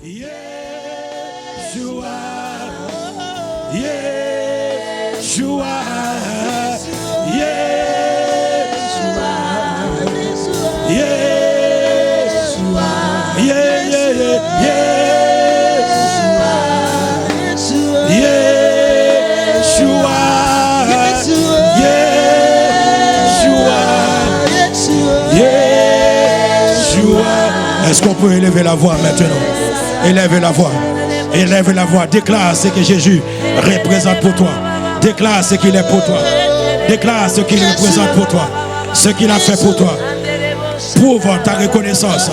Yeshua, Yeshua, Yeshua, Yeshua, Est-ce qu'on peut élever la voix maintenant? Élève la voix. Élève la voix. Déclare ce que Jésus représente pour toi. Déclare ce qu'il est pour toi. Déclare ce qu'il représente pour toi. Ce qu'il a fait pour toi. Prouve ta reconnaissance.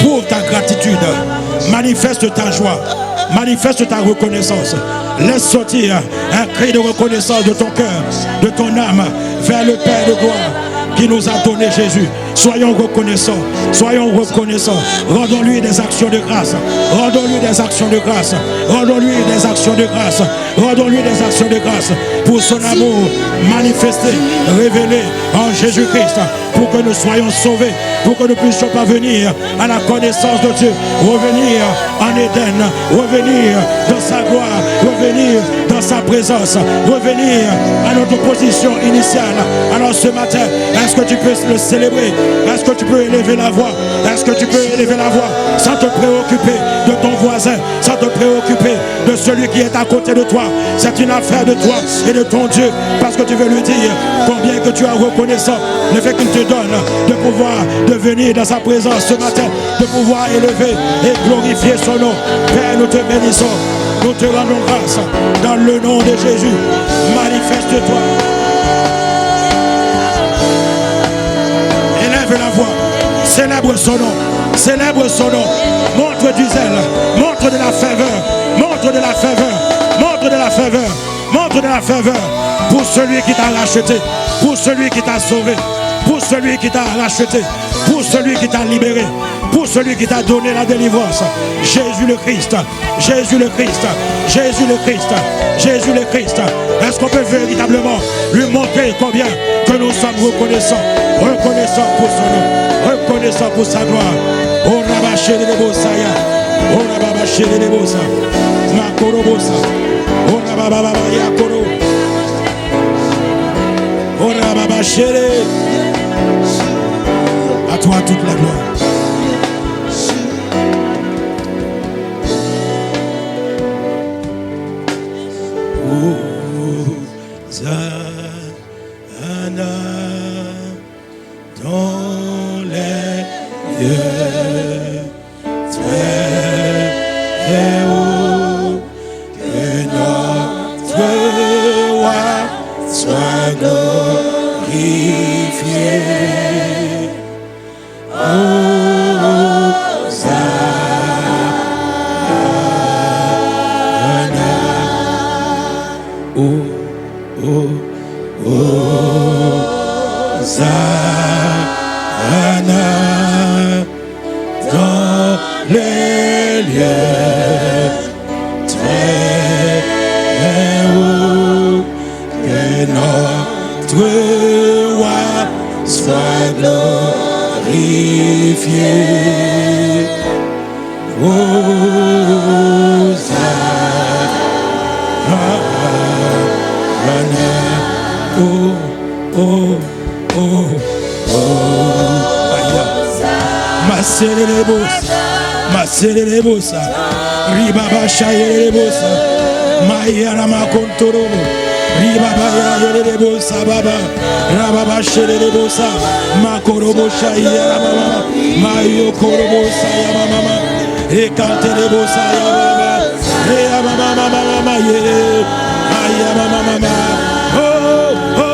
Prouve ta gratitude. Manifeste ta joie. Manifeste ta reconnaissance. Laisse sortir un cri de reconnaissance de ton cœur, de ton âme, vers le Père de gloire qui nous a donné Jésus. Soyons reconnaissants, soyons reconnaissants. Rendons-lui des actions de grâce. Rendons-lui des actions de grâce. Rendons-lui des actions de grâce. Rendons-lui des actions de grâce pour son amour manifesté, révélé en Jésus-Christ, pour que nous soyons sauvés, pour que nous puissions parvenir à la connaissance de Dieu, revenir en Éden, revenir dans sa gloire, revenir dans sa présence, revenir à notre position initiale. Alors ce matin, est-ce que tu peux le célébrer? Est-ce que tu peux élever la voix? Est-ce que tu peux élever la voix sans te préoccuper de ton voisin, sans te préoccuper de celui qui est à côté de toi? C'est une affaire de toi et de ton Dieu, parce que tu veux lui dire combien que tu es reconnaissant, le fait qu'il te donne de pouvoir devenir dans sa présence ce matin, de pouvoir élever et glorifier son nom. Père, nous te bénissons, nous te rendons grâce dans le nom de Jésus. Manifeste-toi. Élève la voix, célèbre son nom, célèbre son nom. Montre du zèle, montre de la faveur, montre de la faveur, montre de la faveur, montre de la faveur pour celui qui t'a racheté, pour celui qui t'a sauvé, pour celui qui t'a racheté, pour celui qui t'a libéré, pour celui qui t'a donné la délivrance. Jésus le Christ, Jésus le Christ, Jésus le Christ, Jésus le Christ. Est-ce qu'on peut véritablement lui montrer combien que nous sommes reconnaissants, reconnaissants pour son nom, reconnaissants pour sa gloire. Oh Rabaché de Bosaya, oh Rabaché de Bosa, Makoro Bosa, oh Rababa Yakoro, oh Rabaché. À toi toute la gloire. Hosanna dans les lieux très hauts, que notre roi soit glorifié. Hosanna dans les lieux très hauts, que notre roi soit glorifié. Hosanna, oh, oh, oh, oh, Maselebosa, Ribaba Shayelebosa, Mayana Makontorobo, Ribaba Yelebosa, Baba, Rababa Shelebosa, Makorobo Shayama, Mayo Korobosa, Yamama, Ekantelebosa, Yamama, Yamama, Mama, Ayamama, oh, oh.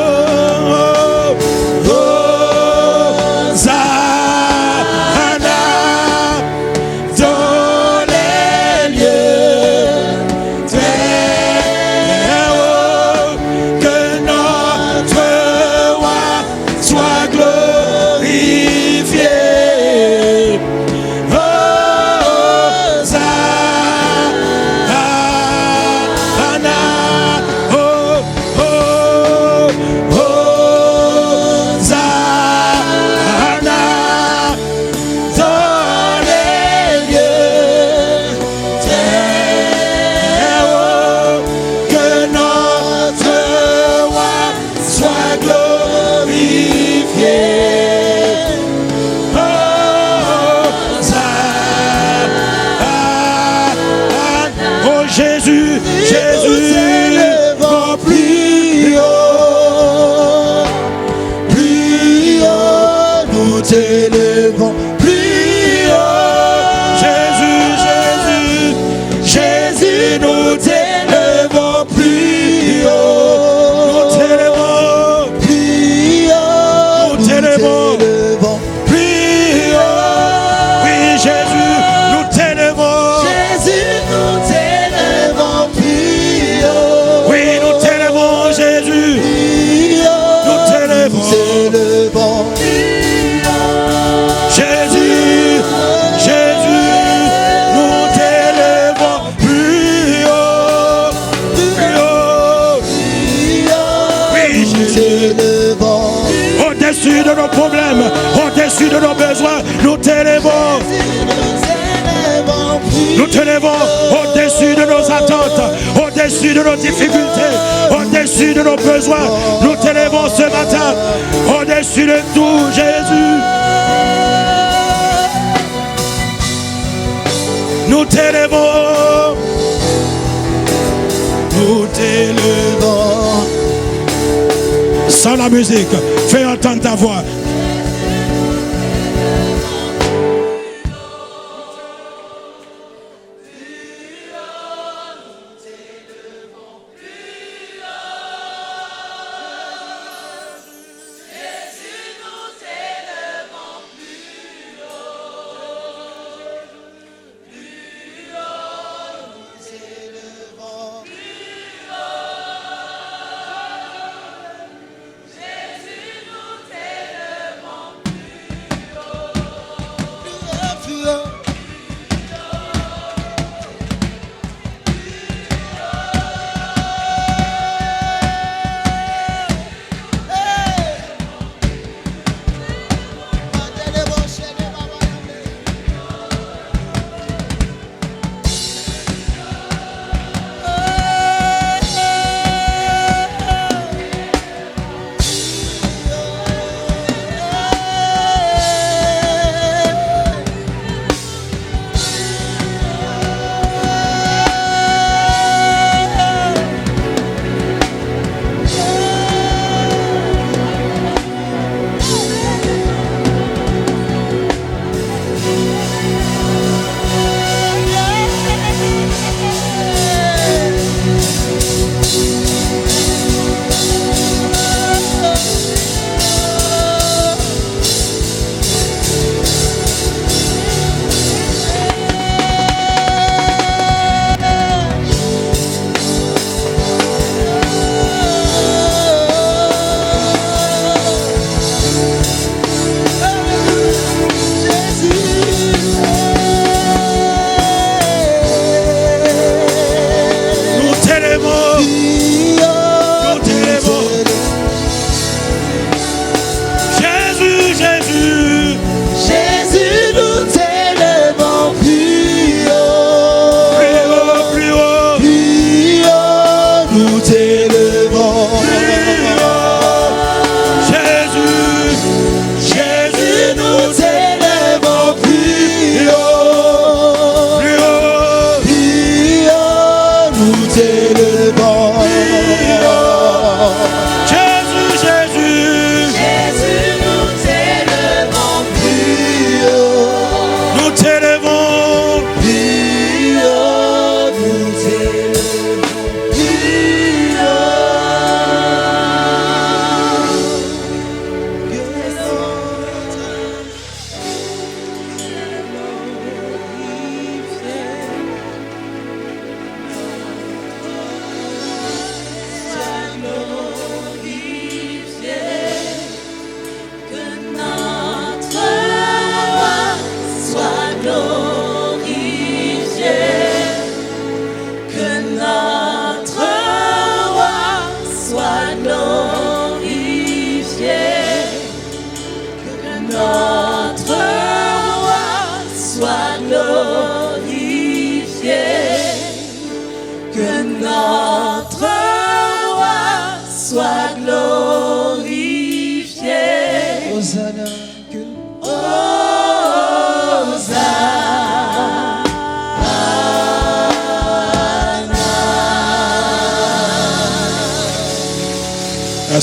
Jésus, élevons plus haut, plus haut, nous t'élevons plus haut. Jésus, Jésus, nous t'élevons plus haut, nous t'élevons, plus haut, nous t'élevons. plus haut. Oui, Jésus, nous t'élevons. Jésus, nous t'élevons plus haut. Oui, nous t'élevons, Jésus. Plus haut, Nous t'élevons. nous t'élevons. Jésus, Jésus, nous t'élevons plus haut, plus haut. Oui, Nous Jésus. t'élevons. Au-dessus de nos problèmes, au-dessus de nos besoins, nous t'élevons. Nous t'élevons au-dessus de nos attentes, au-dessus de nos difficultés, au-dessus de nos besoins. Nous t'élevons ce matin, au-dessus de tout, Jésus. Nous t'élevons. Nous t'élevons. Sans la musique, fais entendre ta voix.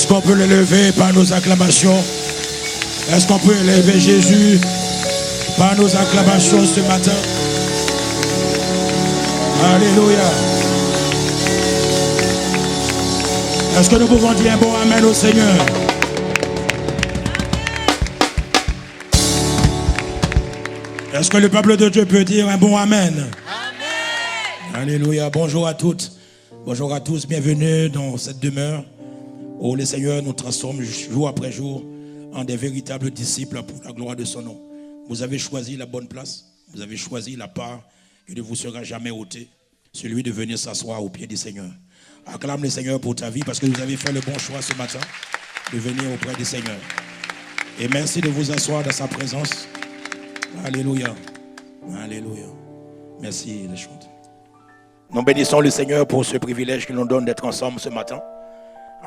Est-ce qu'on peut l'élever par nos acclamations? Est-ce qu'on peut élever Jésus par nos acclamations ce matin? Alléluia. Est-ce que nous pouvons dire un bon amen au Seigneur? Est-ce que le peuple de Dieu peut dire un bon amen? Amen. Alléluia. Bonjour à toutes. Bonjour à tous. Bienvenue dans cette demeure où le Seigneur nous transforme jour après jour en des véritables disciples pour la gloire de son nom. Vous avez choisi la bonne place. Vous avez choisi la part qui ne vous sera jamais ôtée. Celui de venir s'asseoir au pied du Seigneur. Acclame le Seigneur pour ta vie parce que vous avez fait le bon choix ce matin de venir auprès du Seigneur. Et merci de vous asseoir dans sa présence. Alléluia. Alléluia. Merci les chantes. Nous bénissons le Seigneur pour ce privilège qu'il nous donne d'être ensemble ce matin.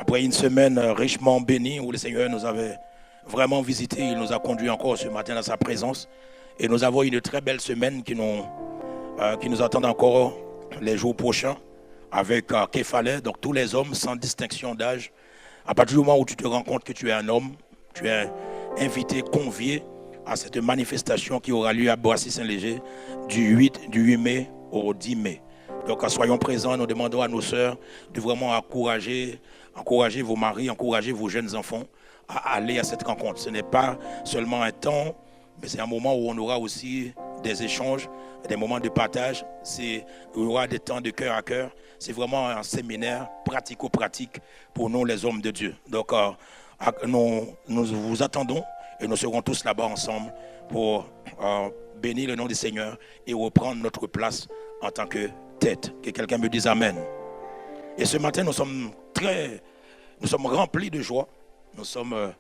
Après une semaine richement bénie où le Seigneur nous avait vraiment visité, il nous a conduits encore ce matin dans sa présence. Et nous avons une très belle semaine qui nous attend encore les jours prochains avec Képhalais, donc tous les hommes sans distinction d'âge. À partir du moment où tu te rends compte que tu es un homme, tu es invité, convié à cette manifestation qui aura lieu à Boissy-Saint-Léger du 8 mai au 10 mai. Donc soyons présents, nous demandons à nos sœurs de vraiment encourager vos maris, encourager vos jeunes enfants à aller à cette rencontre. Ce n'est pas seulement un temps, mais c'est un moment où on aura aussi des échanges, des moments de partage. Il y aura des temps de cœur à cœur. C'est vraiment un séminaire pratico-pratique pour nous les hommes de Dieu. Donc nous vous attendons et nous serons tous là-bas ensemble pour bénir le nom du Seigneur et reprendre notre place en tant que tête. Que quelqu'un me dise Amen. Et ce matin, nous sommes remplis de joie. Nous sommes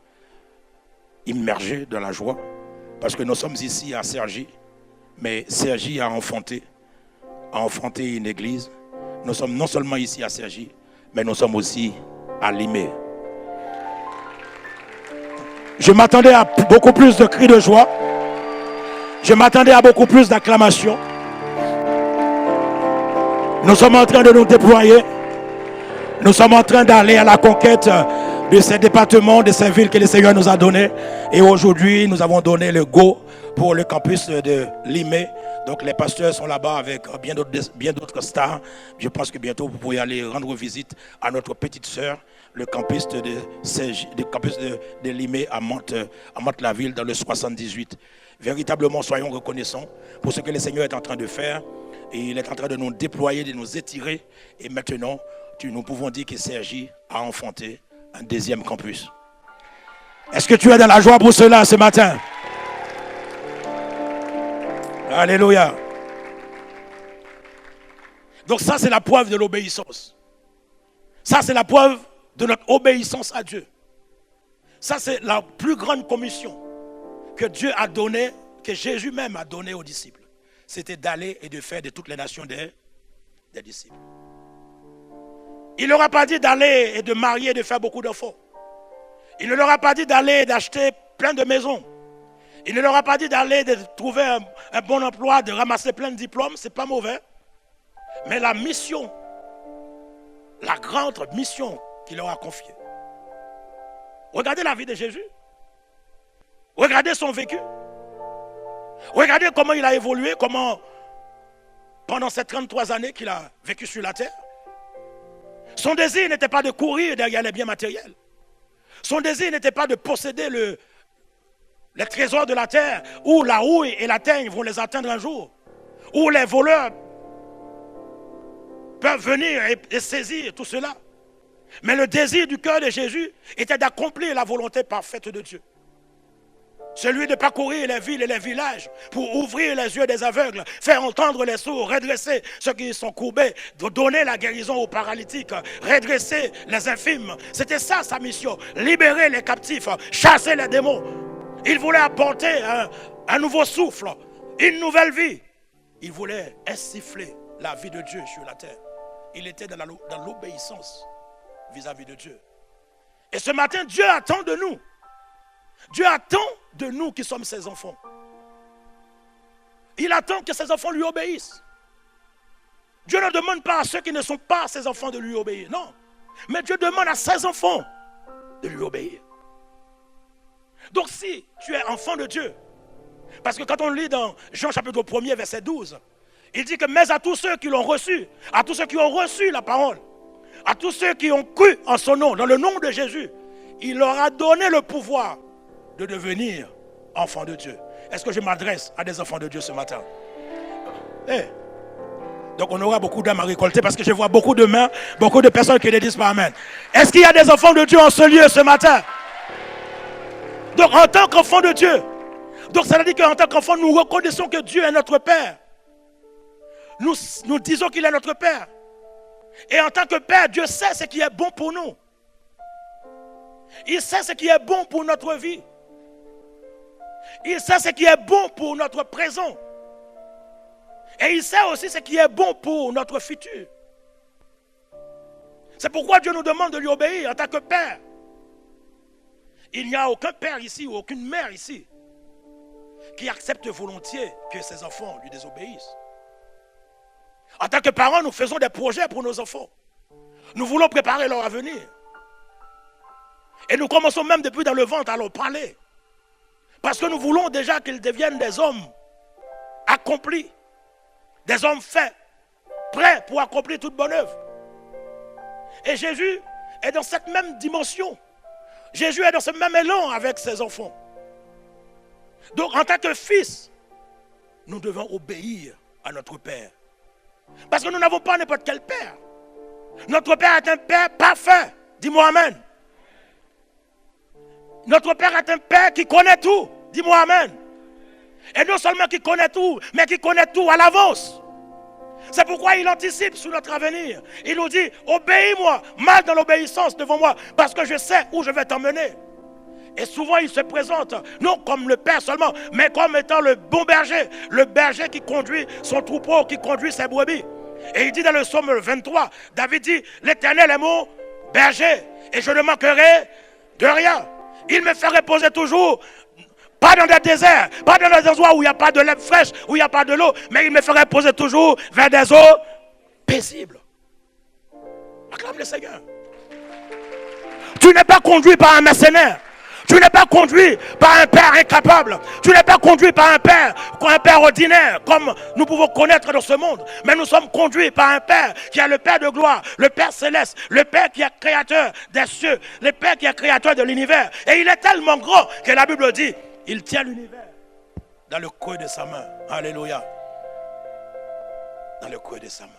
immergés dans la joie parce que nous sommes ici à Cergy. Mais Cergy a enfanté une église. Nous sommes non seulement ici à Cergy, mais nous sommes aussi à Limay. Je m'attendais à beaucoup plus de cris de joie. Je m'attendais à beaucoup plus d'acclamations. Nous sommes en train de nous déployer. Nous sommes en train d'aller à la conquête de ces départements, de ces villes que le Seigneur nous a données. Et aujourd'hui, nous avons donné le go pour le campus de Limay. Donc les pasteurs sont là-bas avec bien d'autres stars. Je pense que bientôt, vous pourrez aller rendre visite à notre petite sœur, le campus de Limay à Mantes-la-Ville dans le 78. Véritablement, soyons reconnaissants pour ce que le Seigneur est en train de faire. Et il est en train de nous déployer, de nous étirer. Et maintenant, nous pouvons dire que Cergy a enfanté un deuxième campus. Est-ce que tu es dans la joie pour cela ce matin? Alléluia. Donc ça, c'est la preuve de l'obéissance. Ça, c'est la preuve de notre obéissance à Dieu. Ça, c'est la plus grande commission que Dieu a donnée, que Jésus même a donnée aux disciples. C'était d'aller et de faire de toutes les nations des disciples. Il ne leur a pas dit d'aller et de marier et de faire beaucoup d'enfants. Il ne leur a pas dit d'aller et d'acheter plein de maisons. Il ne leur a pas dit d'aller de trouver un bon emploi, de ramasser plein de diplômes. Ce n'est pas mauvais. Mais la mission, la grande mission qu'il leur a confiée. Regardez la vie de Jésus. Regardez son vécu. Regardez comment il a évolué, comment pendant ces 33 années qu'il a vécu sur la terre. Son désir n'était pas de courir derrière les biens matériels. Son désir n'était pas de posséder les trésors de la terre, où la houille et la teigne vont les atteindre un jour, où les voleurs peuvent venir et saisir tout cela. Mais le désir du cœur de Jésus était d'accomplir la volonté parfaite de Dieu. Celui de parcourir les villes et les villages pour ouvrir les yeux des aveugles, faire entendre les sourds, redresser ceux qui sont courbés, de donner la guérison aux paralytiques, redresser les infirmes. C'était ça sa mission, libérer les captifs, chasser les démons. Il voulait apporter un nouveau souffle, une nouvelle vie. Il voulait insuffler la vie de Dieu sur la terre. Il était dans l'obéissance vis-à-vis de Dieu. Et ce matin, Dieu attend de nous. Dieu attend de nous qui sommes ses enfants. Il attend que ses enfants lui obéissent. Dieu ne demande pas à ceux qui ne sont pas ses enfants de lui obéir, non. Mais Dieu demande à ses enfants de lui obéir. Donc si tu es enfant de Dieu, parce que quand on lit dans Jean chapitre 1er verset 12, il dit que mais à tous ceux qui l'ont reçu, à tous ceux qui ont reçu la parole, à tous ceux qui ont cru en son nom, dans le nom de Jésus, il leur a donné le pouvoir de devenir enfants de Dieu. Est-ce que je m'adresse à des enfants de Dieu ce matin? Donc on aura beaucoup d'âmes à récolter parce que je vois beaucoup de mains, beaucoup de personnes qui ne disent pas Amen. Est-ce qu'il y a des enfants de Dieu en ce lieu ce matin? Donc en tant qu'enfant de Dieu, donc ça veut dire qu'en tant qu'enfant, nous reconnaissons que Dieu est notre Père. Nous disons qu'il est notre Père. Et en tant que Père, Dieu sait ce qui est bon pour nous. Il sait ce qui est bon pour notre vie. Il sait ce qui est bon pour notre présent. Et il sait aussi ce qui est bon pour notre futur. C'est pourquoi Dieu nous demande de lui obéir en tant que Père. Il n'y a aucun père ici ou aucune mère ici qui accepte volontiers que ses enfants lui désobéissent. En tant que parents, nous faisons des projets pour nos enfants. Nous voulons préparer leur avenir. Et nous commençons même depuis dans le ventre à leur parler. Parce que nous voulons déjà qu'ils deviennent des hommes accomplis. Des hommes faits, prêts pour accomplir toute bonne œuvre. Et Jésus est dans cette même dimension. Jésus est dans ce même élan avec ses enfants. Donc en tant que fils, nous devons obéir à notre Père. Parce que nous n'avons pas n'importe quel Père. Notre Père est un Père parfait. Dis-moi Amen. Notre Père est un Père qui connaît tout. Dis-moi Amen. Et non seulement qui connaît tout, mais qui connaît tout à l'avance. C'est pourquoi il anticipe sur notre avenir. Il nous dit, obéis-moi, marche dans l'obéissance devant moi, parce que je sais où je vais t'emmener. Et souvent il se présente, non comme le Père seulement, mais comme étant le bon berger. Le berger qui conduit son troupeau, qui conduit ses brebis. Et il dit dans le psaume 23, David dit, l'Éternel est mon berger, et je ne manquerai de rien. Il me fait reposer toujours, pas dans des déserts, pas dans des endroits où il n'y a pas de l'herbe fraîche, où il n'y a pas de l'eau, mais il me fait reposer toujours vers des eaux paisibles. Acclame le Seigneur. Tu n'es pas conduit par un mercenaire. Tu n'es pas conduit par un père incapable. Tu n'es pas conduit par un père ordinaire, comme nous pouvons connaître dans ce monde. Mais nous sommes conduits par un Père qui est le Père de gloire, le Père céleste, le Père qui est créateur des cieux, le Père qui est créateur de l'univers. Et il est tellement grand que la Bible dit, il tient l'univers dans le creux de sa main. Alléluia. Dans le creux de sa main.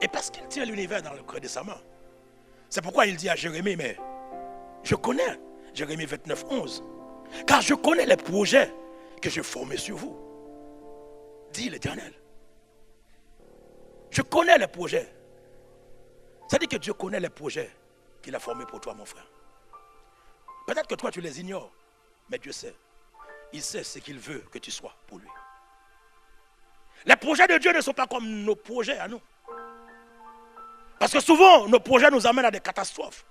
Et parce qu'il tient l'univers dans le creux de sa main, c'est pourquoi il dit à Jérémie, mais je connais, Jérémie 29, 11, car je connais les projets que je formais sur vous, dit l'Éternel. Je connais les projets. Ça dit que Dieu connaît les projets qu'il a formés pour toi, mon frère. Peut-être que toi tu les ignores, mais Dieu sait. Il sait ce qu'il veut que tu sois pour lui. Les projets de Dieu ne sont pas comme nos projets à nous. Parce que souvent, nos projets nous amènent à des catastrophes.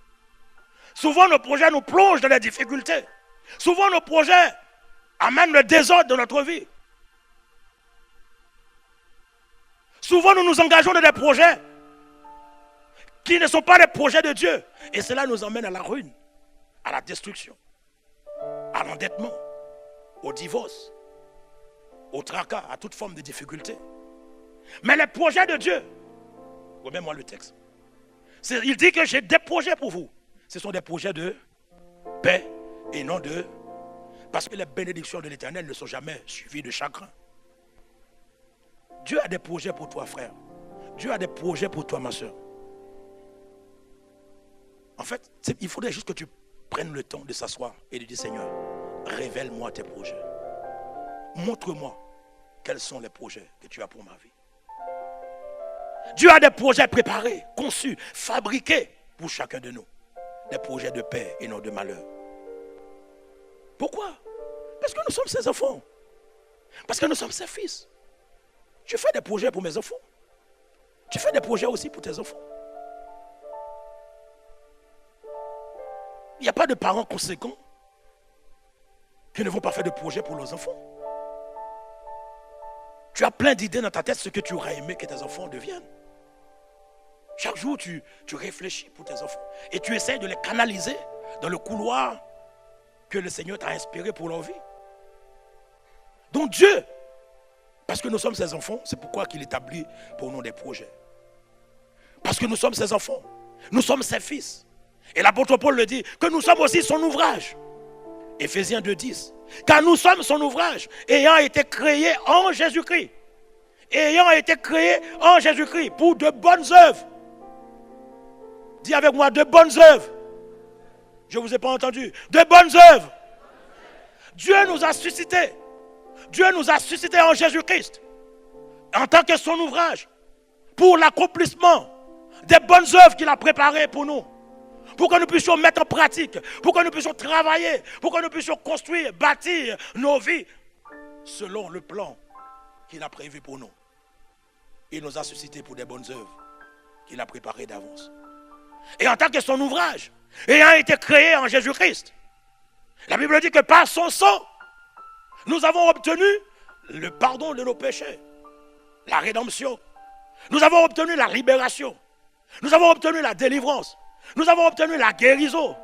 Souvent, nos projets nous plongent dans des difficultés. Souvent, nos projets amènent le désordre dans notre vie. Souvent, nous nous engageons dans des projets qui ne sont pas des projets de Dieu. Et cela nous emmène à la ruine, à la destruction, à l'endettement, au divorce, au tracas, à toute forme de difficulté. Mais les projets de Dieu, remets-moi le texte. Il dit que j'ai des projets pour vous. Ce sont des projets de paix et non de... Parce que les bénédictions de l'Éternel ne sont jamais suivies de chagrin. Dieu a des projets pour toi, frère. Dieu a des projets pour toi, ma soeur. En fait, il faudrait juste que tu prennes le temps de s'asseoir et de dire, Seigneur, révèle-moi tes projets. Montre-moi quels sont les projets que tu as pour ma vie. Dieu a des projets préparés, conçus, fabriqués pour chacun de nous. Des projets de paix et non de malheur. Pourquoi? Parce que nous sommes ses enfants. Parce que nous sommes ses fils. Je fais des projets pour mes enfants. Tu fais des projets aussi pour tes enfants. Il n'y a pas de parents conséquents qui ne vont pas faire de projets pour leurs enfants. Tu as plein d'idées dans ta tête ce que tu aurais aimé que tes enfants deviennent. Chaque jour, tu réfléchis pour tes enfants. Et tu essaies de les canaliser dans le couloir que le Seigneur t'a inspiré pour leur vie. Donc Dieu, parce que nous sommes ses enfants, c'est pourquoi il établit pour nous des projets. Parce que nous sommes ses enfants. Nous sommes ses fils. Et l'apôtre Paul le dit, que nous sommes aussi son ouvrage. Éphésiens 2,10. Car nous sommes son ouvrage, ayant été créés en Jésus-Christ. Ayant été créés en Jésus-Christ pour de bonnes œuvres. Dis avec moi, de bonnes œuvres. Je ne vous ai pas entendu. De bonnes œuvres. Dieu nous a suscités. Dieu nous a suscités en Jésus-Christ. En tant que son ouvrage. Pour l'accomplissement des bonnes œuvres qu'il a préparées pour nous. Pour que nous puissions mettre en pratique. Pour que nous puissions travailler. Pour que nous puissions construire, bâtir nos vies. Selon le plan qu'il a prévu pour nous. Il nous a suscités pour des bonnes œuvres qu'il a préparées d'avance. Et en tant que son ouvrage, ayant été créé en Jésus-Christ, la Bible dit que par son sang, nous avons obtenu le pardon de nos péchés, la rédemption. Nous avons obtenu la libération. Nous avons obtenu la délivrance. Nous avons obtenu la guérison.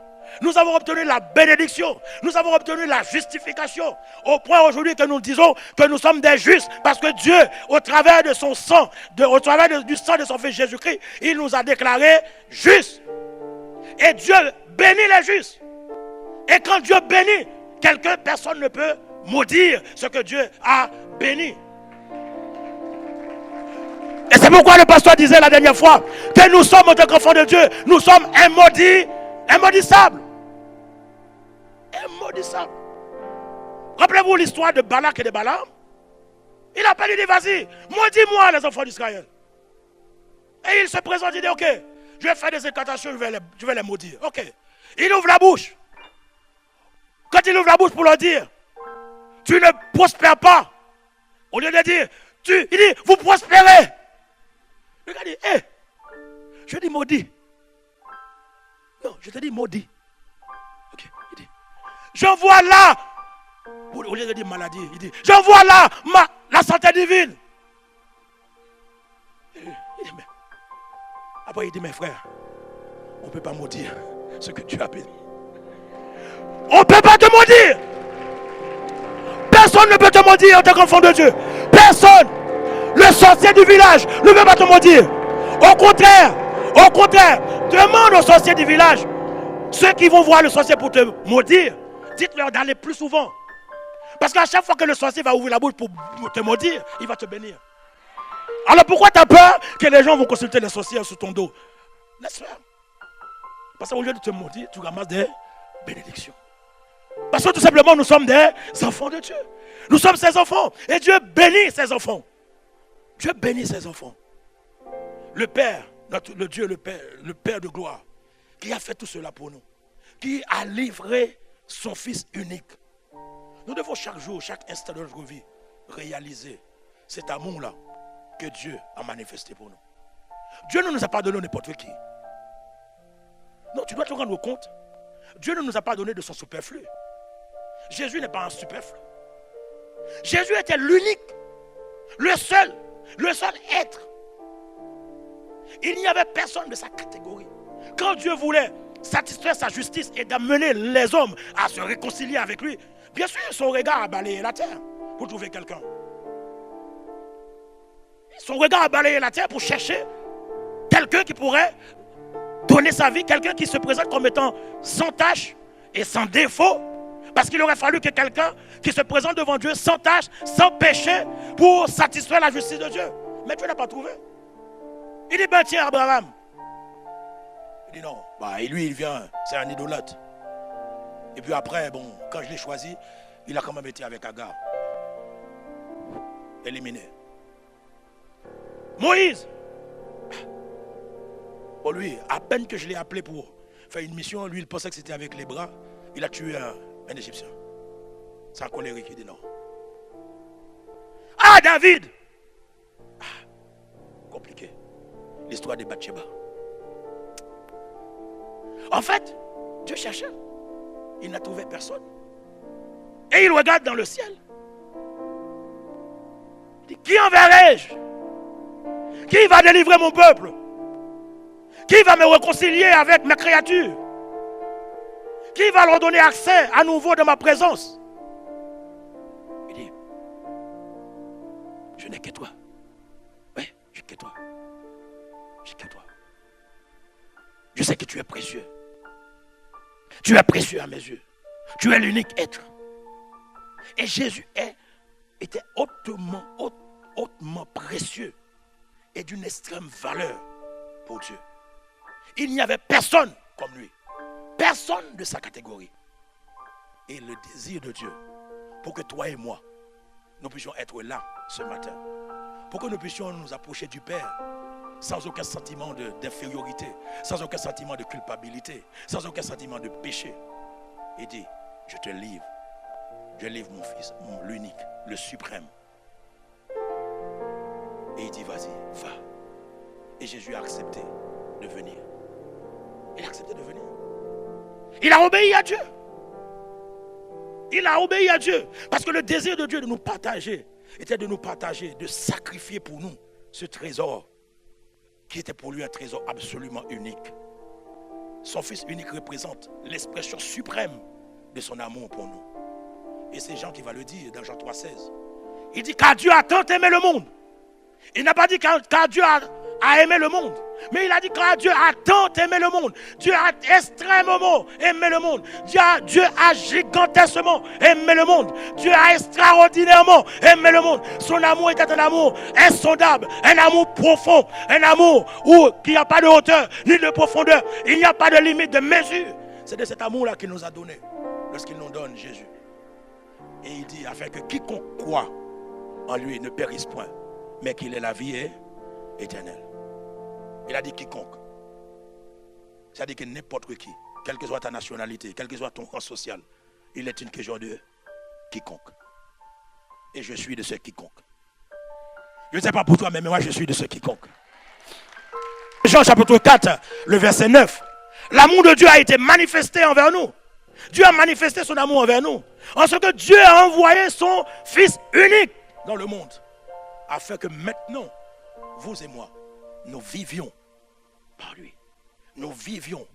Nous avons obtenu la bénédiction. Nous avons obtenu la justification. Au point aujourd'hui que nous disons que nous sommes des justes. Parce que Dieu, au travers de son sang, au travers du sang de son Fils Jésus-Christ, il nous a déclarés justes. Et Dieu bénit les justes. Et quand Dieu bénit quelqu'un, personne ne peut maudire ce que Dieu a béni. Et c'est pourquoi le pasteur disait la dernière fois que nous sommes en tant qu'enfants de Dieu, nous sommes immaudissables. Immaudissables. Rappelez-vous l'histoire de Balak et de Balaam. Il appelle, il dit, vas-y, maudis-moi les enfants d'Israël. Et il se présente, il dit, ok, je vais faire des incantations, je vais les maudire. Ok. Il ouvre la bouche. Quand il ouvre la bouche pour leur dire, tu ne prospères pas. Au lieu de dire, il dit, vous prospérez. Le gars dit, hé, je dis maudit. Non, je te dis maudit. Ok, il dit, j'envoie là. Au lieu de dire maladie, il dit, j'envoie là la santé divine. Il dit, mais. Après, il dit, mes frères, on ne peut pas maudire ce que Dieu a béni. On ne peut pas te maudire. Personne ne peut te maudire en tant qu'enfant de Dieu. Personne. Le sorcier du village ne peut pas te maudire. Au contraire, demande aux sorciers du village, ceux qui vont voir le sorcier pour te maudire, dites-leur d'aller plus souvent. Parce qu'à chaque fois que le sorcier va ouvrir la bouche pour te maudire, il va te bénir. Alors pourquoi tu as peur que les gens vont consulter les sorciers sous ton dos? Laisse faire. Parce qu'au lieu de te maudire, tu ramasses des bénédictions. Parce que tout simplement, nous sommes des enfants de Dieu. Nous sommes ses enfants. Et Dieu bénit ses enfants. Dieu bénit ses enfants. Le Père, le Dieu, le Père de gloire, qui a fait tout cela pour nous, qui a livré son Fils unique. Nous devons chaque jour, chaque instant de notre vie, réaliser cet amour-là que Dieu a manifesté pour nous. Dieu ne nous a pas donné n'importe qui. Non, tu dois te rendre compte. Dieu ne nous a pas donné de son superflu. Jésus n'est pas un superflu. Jésus était l'unique, le seul être. Il n'y avait personne de sa catégorie. Quand Dieu voulait satisfaire sa justice et d'amener les hommes à se réconcilier avec lui, bien sûr, son regard a balayé la terre pour trouver quelqu'un. Son regard a balayé la terre pour chercher quelqu'un qui pourrait donner sa vie, quelqu'un qui se présente comme étant sans tache et sans défaut. Parce qu'il aurait fallu que quelqu'un qui se présente devant Dieu sans tache, sans péché, pour satisfaire la justice de Dieu. Mais Dieu n'a pas trouvé. Il dit, ben tiens, Abraham. Il dit non, et lui il vient, c'est un idolâtre. Et puis après, bon, quand je l'ai choisi, il a quand même été avec Agar. Éliminé. Moïse. Bon, lui, à peine que je l'ai appelé pour faire une mission, lui il pensait que c'était avec les bras. Il a tué un Égyptien. C'est un colérique, il dit non. Ah, David. Compliqué. L'histoire de Bathsheba. En fait, Dieu cherchait. Il n'a trouvé personne. Et il regarde dans le ciel. Il dit, qui enverrai-je? Qui va délivrer mon peuple? Qui va me réconcilier avec mes créatures? Qui va leur donner accès à nouveau de ma présence? Il dit, je n'ai que toi. Oui, je n'ai que toi. Je n'ai que toi. Je sais que tu es précieux. Tu es précieux à mes yeux. Tu es l'unique être. Et Jésus était hautement précieux et d'une extrême valeur pour Dieu. Il n'y avait personne comme lui. Personne de sa catégorie. Et le désir de Dieu, pour que toi et moi, nous puissions être là ce matin, pour que nous puissions nous approcher du Père, sans aucun sentiment d'infériorité, sans aucun sentiment de culpabilité, sans aucun sentiment de péché. Il dit, je te livre. Je livre mon fils, l'unique, le suprême. Et il dit, vas-y, va. Et Jésus a accepté de venir. Il a accepté de venir. Il a obéi à Dieu. Il a obéi à Dieu. Parce que le désir de Dieu de nous partager était de nous partager, de sacrifier pour nous ce trésor qui était pour lui un trésor absolument unique. Son fils unique représente l'expression suprême de son amour pour nous. Et c'est Jean qui va le dire dans Jean 3,16. Il dit car Dieu a tant aimé le monde. Il n'a pas dit car Dieu a aimé le monde. Mais il a dit car Dieu a tant aimé le monde. Dieu a extrêmement aimé le monde. Dieu a gigantesquement aimé le monde. Dieu a extraordinairement aimé le monde. Son amour était un amour insondable, un amour profond, un amour où il n'y a pas de hauteur ni de profondeur. Il n'y a pas de limite, de mesure. C'est de cet amour-là qu'il nous a donné lorsqu'il nous donne Jésus. Et il dit afin que quiconque croit en lui ne périsse point, mais qu'il ait la vie éternelle. Il a dit quiconque. C'est-à-dire que n'importe qui, quelle que soit ta nationalité, quel que soit ton rang social, il est une question de quiconque. Et je suis de ce quiconque. Je ne sais pas pour toi, mais moi je suis de ce quiconque. Jean chapitre 4, le verset 9. L'amour de Dieu a été manifesté envers nous. Dieu a manifesté son amour envers nous. En ce que Dieu a envoyé son Fils unique dans le monde. Afin que maintenant, vous et moi, nous vivions par lui. Nous vivions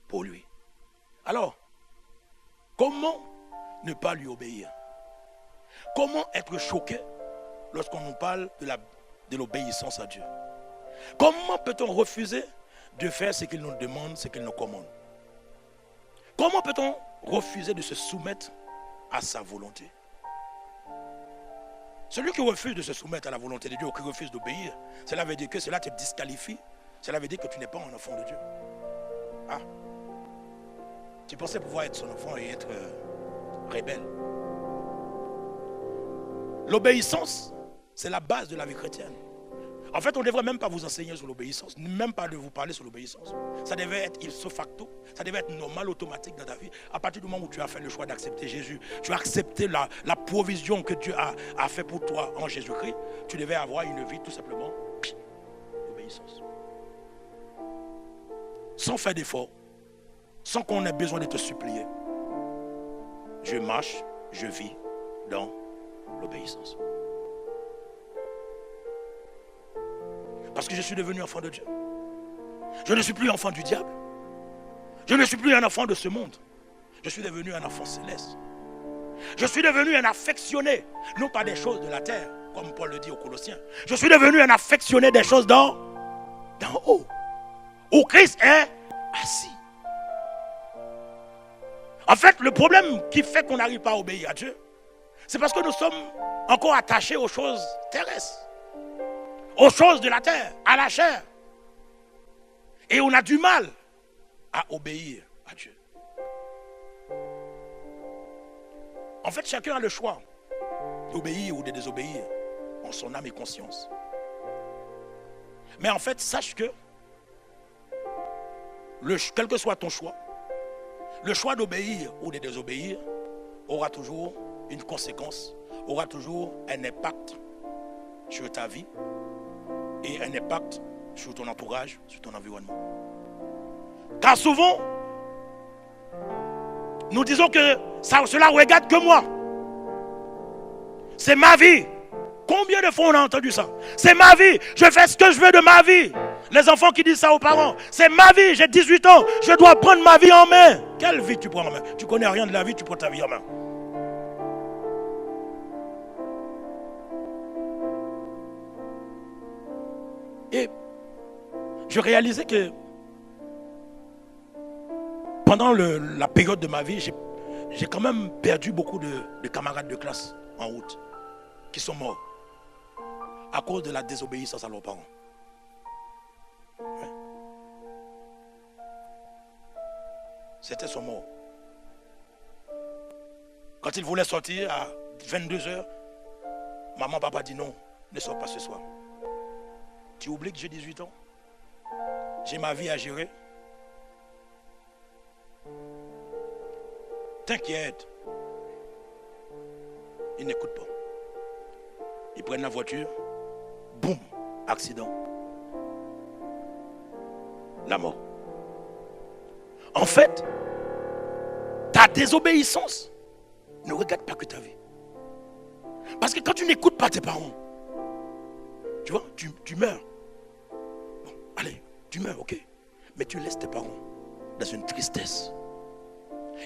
pour lui. Alors, comment ne pas lui obéir? Comment être choqué lorsqu'on nous parle de l'obéissance à Dieu? Comment peut-on refuser de faire ce qu'il nous demande, ce qu'il nous commande? Comment peut-on refuser de se soumettre à sa volonté? Celui qui refuse de se soumettre à la volonté de Dieu ou qui refuse d'obéir, cela veut dire que cela te disqualifie. Cela veut dire que tu n'es pas un enfant de Dieu. Ah, tu pensais pouvoir être son enfant et être rebelle. L'obéissance, c'est la base de la vie chrétienne. En fait, on ne devrait même pas vous enseigner sur l'obéissance, même pas de vous parler sur l'obéissance. Ça devait être ipso facto, ça devait être normal, automatique dans ta vie. À partir du moment où tu as fait le choix d'accepter Jésus, tu as accepté la provision que Dieu a fait pour toi en Jésus-Christ, tu devais avoir une vie tout simplement d'obéissance. Sans faire d'effort, sans qu'on ait besoin de te supplier. Je marche, je vis dans l'obéissance. Parce que je suis devenu enfant de Dieu. Je ne suis plus enfant du diable. Je ne suis plus un enfant de ce monde. Je suis devenu un enfant céleste. Je suis devenu un affectionné, non pas des choses de la terre, comme Paul le dit aux Colossiens. Je suis devenu un affectionné des choses d'en haut, où Christ est assis. En fait, le problème qui fait qu'on n'arrive pas à obéir à Dieu, c'est parce que nous sommes encore attachés aux choses terrestres, aux choses de la terre, à la chair. Et on a du mal à obéir à Dieu. En fait, chacun a le choix d'obéir ou de désobéir en son âme et conscience. Mais en fait, sache que quel que soit ton choix, le choix d'obéir ou de désobéir aura toujours une conséquence, aura toujours un impact sur ta vie et un impact sur ton entourage, sur ton environnement. Car souvent, nous disons que cela ne regarde que moi. C'est ma vie. Combien de fois on a entendu ça? C'est ma vie. Je fais ce que je veux de ma vie. Les enfants qui disent ça aux parents, c'est ma vie, j'ai 18 ans, je dois prendre ma vie en main. Quelle vie tu prends en main? Tu connais rien de la vie, tu prends ta vie en main. Et je réalisais que pendant la période de ma vie, j'ai quand même perdu beaucoup de camarades de classe en route qui sont morts à cause de la désobéissance à leurs parents. Ouais. C'était son mort. Quand ils voulaient sortir à 22h, maman, papa dit non, ne sors pas ce soir. Tu oublies que j'ai 18 ans? J'ai ma vie à gérer. T'inquiète. Ils n'écoutent pas. Ils prennent la voiture. Boum, accident. La mort. En fait, ta désobéissance ne regarde pas que ta vie. Parce que quand tu n'écoutes pas tes parents, tu vois, tu meurs. Bon, allez, tu meurs, ok. Mais tu laisses tes parents dans une tristesse.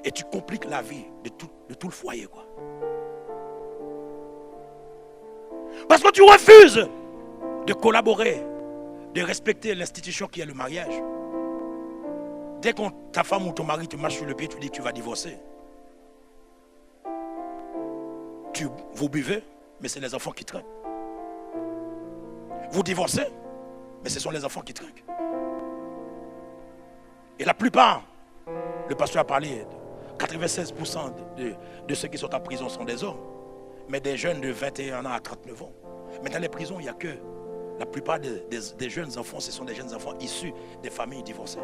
Et tu compliques la vie de tout le foyer, quoi. Parce que tu refuses de collaborer, de respecter l'institution qui est le mariage. Dès que ta femme ou ton mari te marche sur le pied, tu dis que tu vas divorcer. Vous buvez, mais c'est les enfants qui trinquent. Vous divorcez, mais ce sont les enfants qui trinquent. Et la plupart, le pasteur a parlé, 96% de ceux qui sont en prison sont des hommes, mais des jeunes de 21 ans à 39 ans. Mais dans les prisons, il n'y a que la plupart des jeunes enfants, ce sont des jeunes enfants issus des familles divorcées,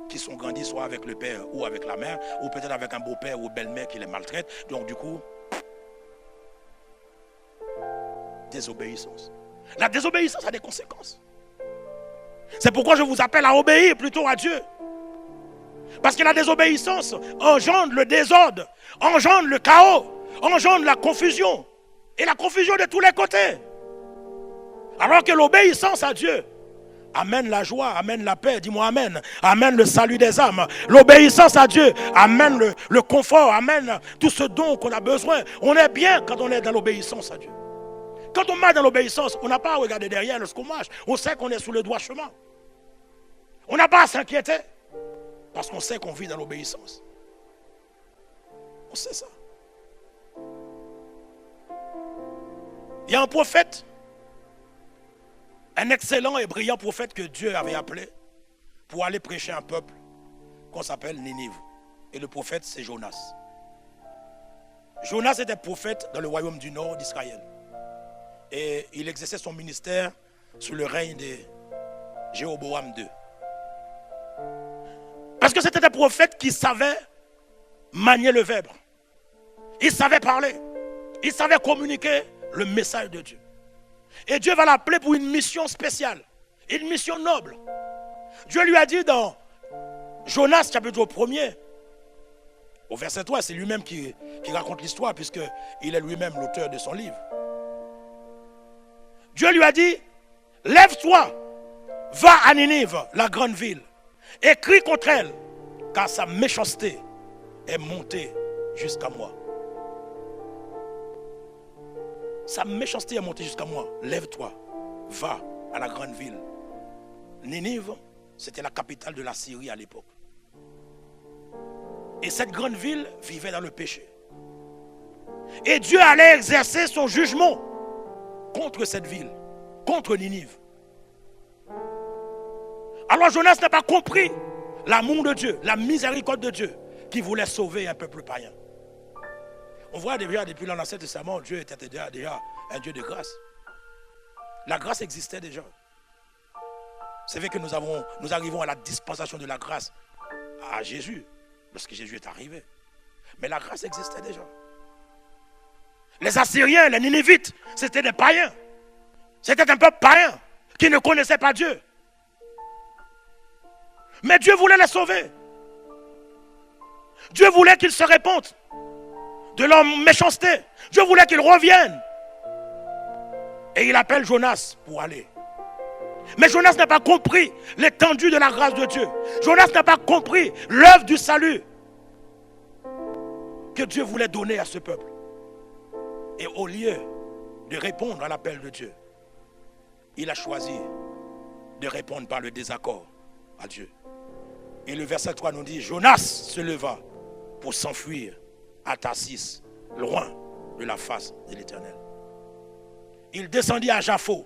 qui sont grandis soit avec le père ou avec la mère, ou peut-être avec un beau-père ou belle-mère qui les maltraite. Donc du coup, désobéissance. La désobéissance a des conséquences. C'est pourquoi je vous appelle à obéir plutôt à Dieu. Parce que la désobéissance engendre le désordre, engendre le chaos, engendre la confusion. Et la confusion de tous les côtés. Alors que l'obéissance à Dieu amène la joie, amène la paix, dis-moi amen, amène le salut des âmes. L'obéissance à Dieu amène le confort, amène tout ce dont qu'on a besoin. On est bien quand on est dans l'obéissance à Dieu. Quand on marche dans l'obéissance, on n'a pas à regarder derrière lorsqu'on marche. On sait qu'on est sur le droit chemin. On n'a pas à s'inquiéter. Parce qu'on sait qu'on vit dans l'obéissance. On sait ça. Il y a un prophète, un excellent et brillant prophète que Dieu avait appelé pour aller prêcher un peuple qu'on s'appelle Ninive. Et le prophète, c'est Jonas. Jonas était prophète dans le royaume du nord d'Israël. Et il exerçait son ministère sous le règne de Jéroboam II. Parce que c'était un prophète qui savait manier le verbe. Il savait parler. Il savait communiquer le message de Dieu. Et Dieu va l'appeler pour une mission spéciale. Une mission noble. Dieu lui a dit dans Jonas chapitre 1er, au verset 3, c'est lui-même qui raconte l'histoire puisqu'il est lui-même l'auteur de son livre. Dieu lui a dit, lève-toi, va à Ninive, la grande ville, et crie contre elle, car sa méchanceté est montée jusqu'à moi. Sa méchanceté est montée jusqu'à moi. Lève-toi, va à la grande ville. Ninive, c'était la capitale de la Syrie à l'époque. Et cette grande ville vivait dans le péché. Et Dieu allait exercer son jugement contre cette ville, contre Ninive. Alors Jonas n'a pas compris l'amour de Dieu, la miséricorde de Dieu qui voulait sauver un peuple païen. On voit déjà depuis l'Ancien Testament, Dieu était déjà un Dieu de grâce. La grâce existait déjà. C'est vrai que nous arrivons à la dispensation de la grâce à Jésus, lorsque Jésus est arrivé. Mais la grâce existait déjà. Les Assyriens, les Ninivites, c'était des païens. C'était un peuple païen qui ne connaissait pas Dieu. Mais Dieu voulait les sauver. Dieu voulait qu'ils se répandent de leur méchanceté. Dieu voulait qu'ils reviennent. Et il appelle Jonas pour aller. Mais Jonas n'a pas compris l'étendue de la grâce de Dieu. Jonas n'a pas compris l'œuvre du salut que Dieu voulait donner à ce peuple. Et au lieu de répondre à l'appel de Dieu, il a choisi de répondre par le désaccord à Dieu. Et le verset 3 nous dit, Jonas se leva pour s'enfuir à Tarsis, loin de la face de l'Éternel. Il descendit à Jaffo.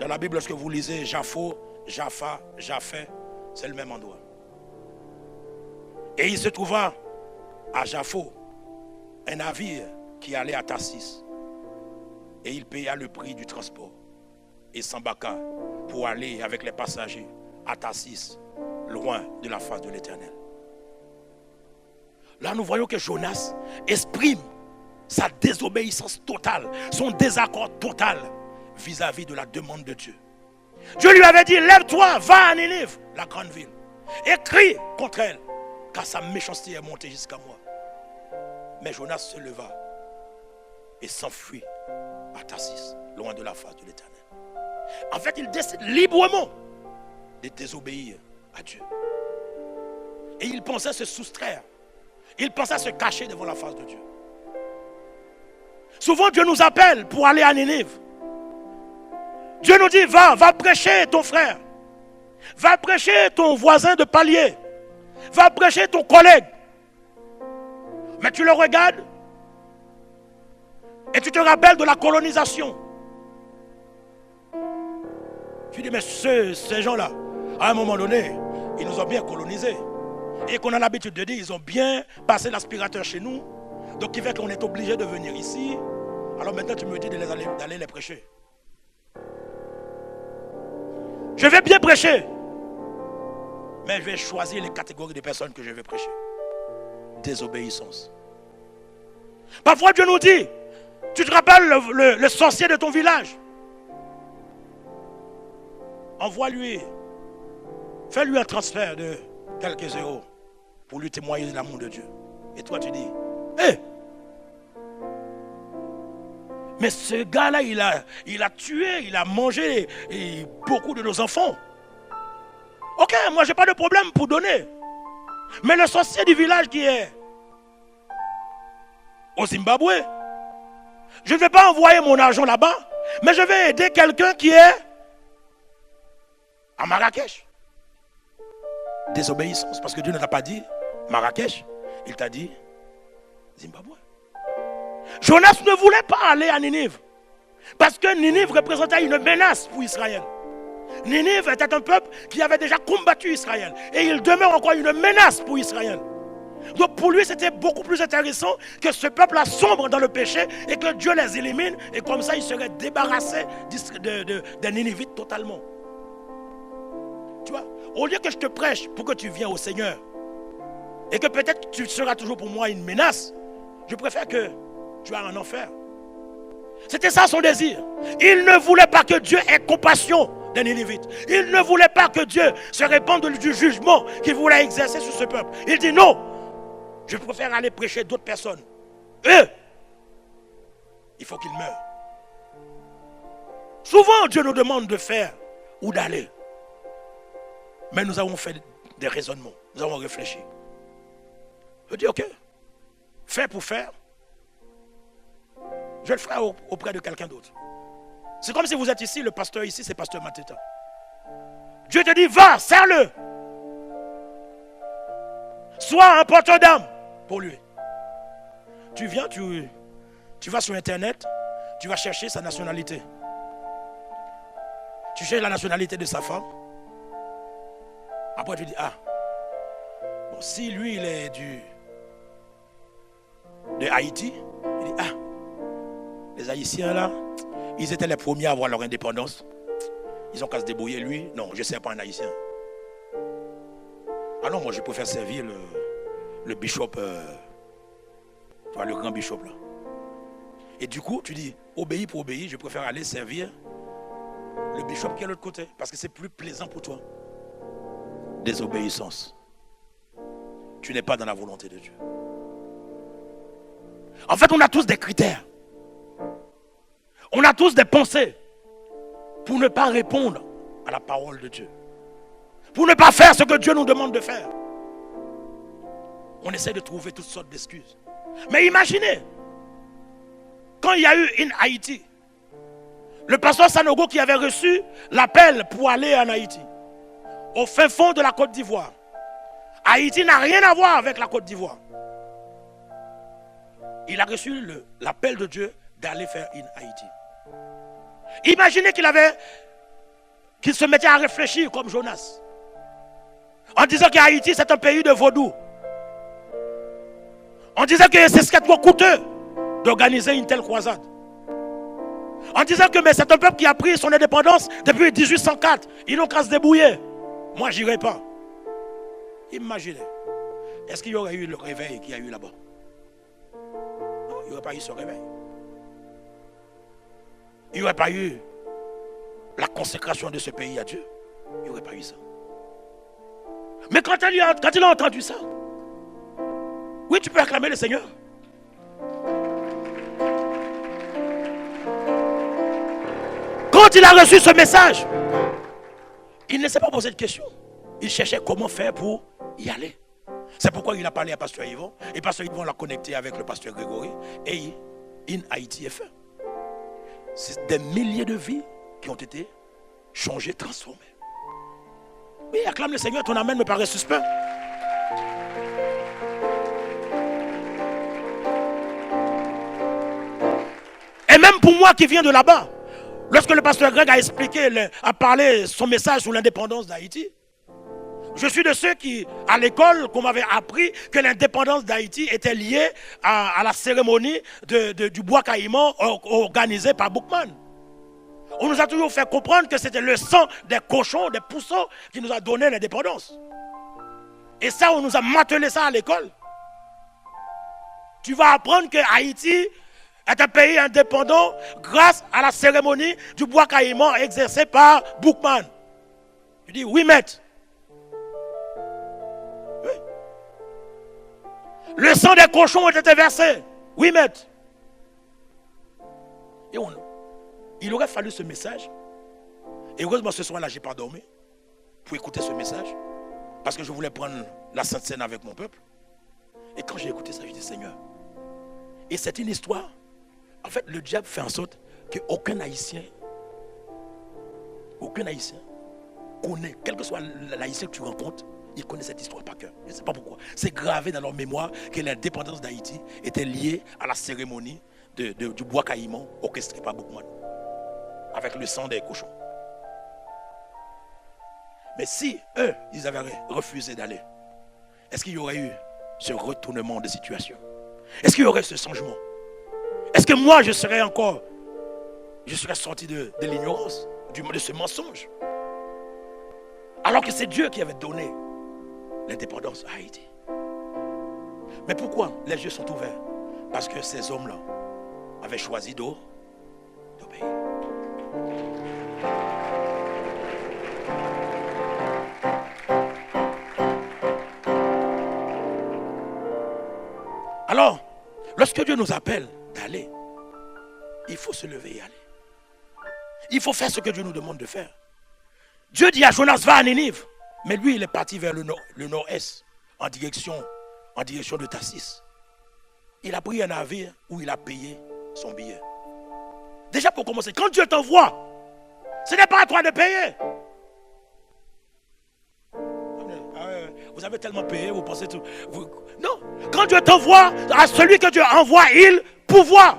Dans la Bible, lorsque vous lisez Jaffo, Jaffa, Japhé, c'est le même endroit. Et il se trouva à Jaffo un navire qui allait à Tarsis. Et il paya le prix du transport et s'embarqua pour aller avec les passagers à Tarsis, loin de la face de l'Éternel. Là, nous voyons que Jonas exprime sa désobéissance totale, son désaccord total vis-à-vis de la demande de Dieu. Dieu lui avait dit, lève-toi, va à Ninive, la grande ville, et crie contre elle, car sa méchanceté est montée jusqu'à moi. Mais Jonas se leva et s'enfuit à Tarsis, loin de la face de l'Éternel. En fait, il décide librement de désobéir à Dieu. Et il pensait se soustraire. Il pensait se cacher devant la face de Dieu. Souvent, Dieu nous appelle pour aller à Ninive. Dieu nous dit, va prêcher ton frère. Va prêcher ton voisin de palier. Va prêcher ton collègue. Mais tu le regardes et tu te rappelles de la colonisation. Tu dis, mais ces gens-là, à un moment donné, ils nous ont bien colonisés. Et qu'on a l'habitude de dire, ils ont bien passé l'aspirateur chez nous. Donc, il fait qu'on est obligé de venir ici. Alors maintenant, tu me dis d'aller les prêcher. Je vais bien prêcher. Mais je vais choisir les catégories de personnes que je vais prêcher. Désobéissance. Parfois, Dieu nous dit, tu te rappelles le sorcier de ton village. Envoie-lui, fais-lui un transfert de quelques euros pour lui témoigner de l'amour de Dieu. Et toi, tu dis, hé, mais ce gars-là, il a tué, il a mangé beaucoup de nos enfants. Ok, moi, je n'ai pas de problème pour donner. Mais le sorcier du village qui est au Zimbabwe, je ne vais pas envoyer mon argent là-bas, mais je vais aider quelqu'un qui est à Marrakech. Désobéissance, parce que Dieu ne t'a pas dit Marrakech, il t'a dit Zimbabwe. Jonas ne voulait pas aller à Ninive, parce que Ninive représentait une menace pour Israël. Ninive était un peuple qui avait déjà combattu Israël, et il demeure encore une menace pour Israël. Donc pour lui, c'était beaucoup plus intéressant que ce peuple-là sombre dans le péché et que Dieu les élimine, et comme ça, il serait débarrassé des Ninivites totalement. Tu vois, au lieu que je te prêche pour que tu viennes au Seigneur et que peut-être tu seras toujours pour moi une menace, je préfère que tu ailles en enfer. C'était ça son désir. Il ne voulait pas que Dieu ait compassion des Ninivites. Il ne voulait pas que Dieu se répande du jugement qu'il voulait exercer sur ce peuple. Il dit non, je préfère aller prêcher d'autres personnes. Eux, il faut qu'ils meurent. Souvent Dieu nous demande de faire ou d'aller. Mais nous avons fait des raisonnements, nous avons réfléchi. Je dis ok, faire pour faire, je le ferai auprès de quelqu'un d'autre. C'est comme si vous êtes ici, le pasteur ici, c'est pasteur Mateta. Dieu te dit, va, serre-le. Sois un porteur d'âme pour lui. Tu viens, tu vas sur Internet, tu vas chercher sa nationalité. Tu cherches la nationalité de sa femme. Après tu dis, ah, bon, si lui il est de Haïti, il dit, ah, les Haïtiens là, ils étaient les premiers à avoir leur indépendance. Ils ont qu'à se débrouiller, lui. Non, je ne sais pas un Haïtien. Ah non, moi je préfère servir le bishop, le grand bishop là. Et du coup, tu dis, obéis pour obéir, je préfère aller servir le bishop qui est de l'autre côté, parce que c'est plus plaisant pour toi. Désobéissance. Tu n'es pas dans la volonté de Dieu. En fait, on a tous des critères. On a tous des pensées pour ne pas répondre à la parole de Dieu. Pour ne pas faire ce que Dieu nous demande de faire. On essaie de trouver toutes sortes d'excuses. Mais imaginez, quand il y a eu in Haïti, le pasteur Sanogo qui avait reçu l'appel pour aller en Haïti, au fin fond de la Côte d'Ivoire. Haïti n'a rien à voir avec la Côte d'Ivoire. Il a reçu l'appel de Dieu d'aller faire in Haïti. Imaginez qu'il se mettait à réfléchir comme Jonas. En disant qu'Haïti c'est un pays de vaudou. En disant que c'est trop coûteux d'organiser une telle croisade. En disant que c'est un peuple qui a pris son indépendance depuis 1804. Ils n'ont qu'à se débrouiller. Moi, je n'irai pas. Imaginez. Est-ce qu'il y aurait eu le réveil qu'il y a eu là-bas? Non, il n'y aurait pas eu ce réveil. Il n'y aurait pas eu la consécration de ce pays à Dieu. Il n'y aurait pas eu ça. Mais quand il a entendu ça, oui, tu peux acclamer le Seigneur. Quand il a reçu ce message, il ne s'est pas posé de question. Il cherchait comment faire pour y aller. C'est pourquoi il a parlé à Pasteur Yvon. Et Pasteur Yvon l'a connecté avec le Pasteur Grégory. Et in Haïti est fait. C'est des milliers de vies qui ont été changées, transformées. Oui, acclame le Seigneur, ton amen me paraît suspect. Et même pour moi qui viens de là-bas, lorsque le pasteur Greg a expliqué, a parlé son message sur l'indépendance d'Haïti, je suis de ceux qui, à l'école, qu'on m'avait appris que l'indépendance d'Haïti était liée à la cérémonie du bois caïman organisée par Boukman. On nous a toujours fait comprendre que c'était le sang des cochons, des poussons qui nous a donné l'indépendance. Et ça, on nous a martelé ça à l'école. Tu vas apprendre que Haïti est un pays indépendant grâce à la cérémonie du bois caïman exercée par Boukman. Tu dis, oui, maître. Oui. Le sang des cochons a été versé. Oui, maître. Et il aurait fallu ce message. Et heureusement, ce soir-là, je n'ai pas dormi pour écouter ce message. Parce que je voulais prendre la Sainte Seine avec mon peuple. Et quand j'ai écouté ça, je dis, Seigneur. Et c'est une histoire. En fait, le diable fait en sorte qu'aucun Haïtien connaît, quel que soit l'Haïtien que tu rencontres, il connaît cette histoire par cœur. Je ne sais pas pourquoi. C'est gravé dans leur mémoire que l'indépendance d'Haïti était liée à la cérémonie du bois caïman orchestré par Boukman. Avec le sang des cochons. Mais si eux, ils avaient refusé d'aller, est-ce qu'il y aurait eu ce retournement de situation? Est-ce qu'il y aurait ce changement? Est-ce que moi, je serais sorti de l'ignorance, de ce mensonge? Alors que c'est Dieu qui avait donné l'indépendance à Haïti. Mais pourquoi les yeux sont ouverts? Parce que ces hommes-là avaient choisi d'obéir. Alors, lorsque Dieu nous appelle d'aller, il faut se lever et aller. Il faut faire ce que Dieu nous demande de faire. Dieu dit à Jonas, va à Ninive. Mais lui, il est parti vers le nord-est, en direction de Tarsis. Il a pris un navire où il a payé son billet. Déjà pour commencer, quand Dieu t'envoie, ce n'est pas à toi de payer. Vous avez tellement payé, vous pensez tout. Non, quand Dieu t'envoie, à celui que Dieu envoie, il pourvoit.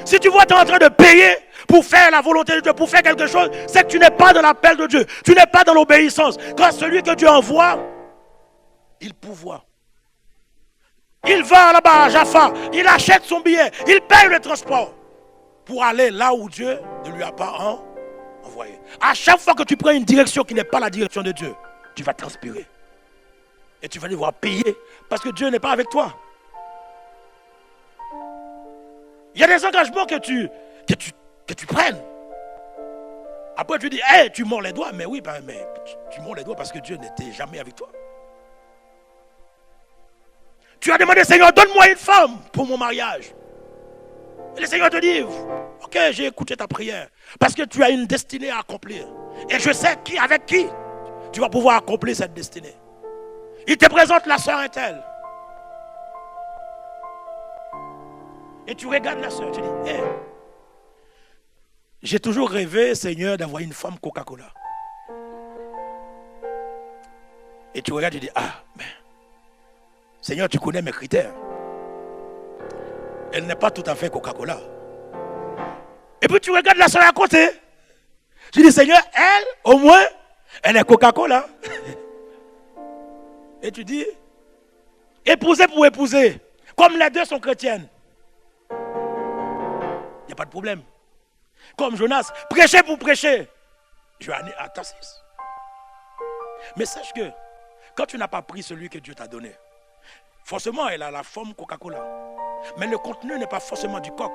Si tu vois, tu es en train de payer pour faire la volonté de Dieu, pour faire quelque chose, c'est que tu n'es pas dans l'appel de Dieu. Tu n'es pas dans l'obéissance. Quand celui que Dieu envoie, il pourvoit. Il va là-bas à Jaffa, il achète son billet, il paye le transport pour aller là où Dieu ne lui a pas envoyé. À chaque fois que tu prends une direction qui n'est pas la direction de Dieu, tu vas transpirer. Et tu vas devoir payer parce que Dieu n'est pas avec toi. Il y a des engagements que tu prennes. Après tu dis, hey, tu mords les doigts. Mais oui, mais tu mords les doigts parce que Dieu n'était jamais avec toi. Tu as demandé, Seigneur, donne-moi une femme pour mon mariage. Et le Seigneur te dit, ok, j'ai écouté ta prière. Parce que tu as une destinée à accomplir. Et je sais avec qui tu vas pouvoir accomplir cette destinée. Il te présente la sœur est-elle. Et tu regardes la sœur, tu dis, hey, j'ai toujours rêvé, Seigneur, d'avoir une femme Coca-Cola. Et tu regardes, tu dis, ah, mais Seigneur, tu connais mes critères. Elle n'est pas tout à fait Coca-Cola. Et puis tu regardes la soeur à côté. Tu dis, Seigneur, elle, au moins, elle est Coca-Cola. Et tu dis, épouser pour épouser. Comme les deux sont chrétiennes. Il n'y a pas de problème. Comme Jonas, prêcher pour prêcher. Je vais aller à Tarsis. Mais sache que, quand tu n'as pas pris celui que Dieu t'a donné, forcément, elle a la forme Coca-Cola. Mais le contenu n'est pas forcément du coq.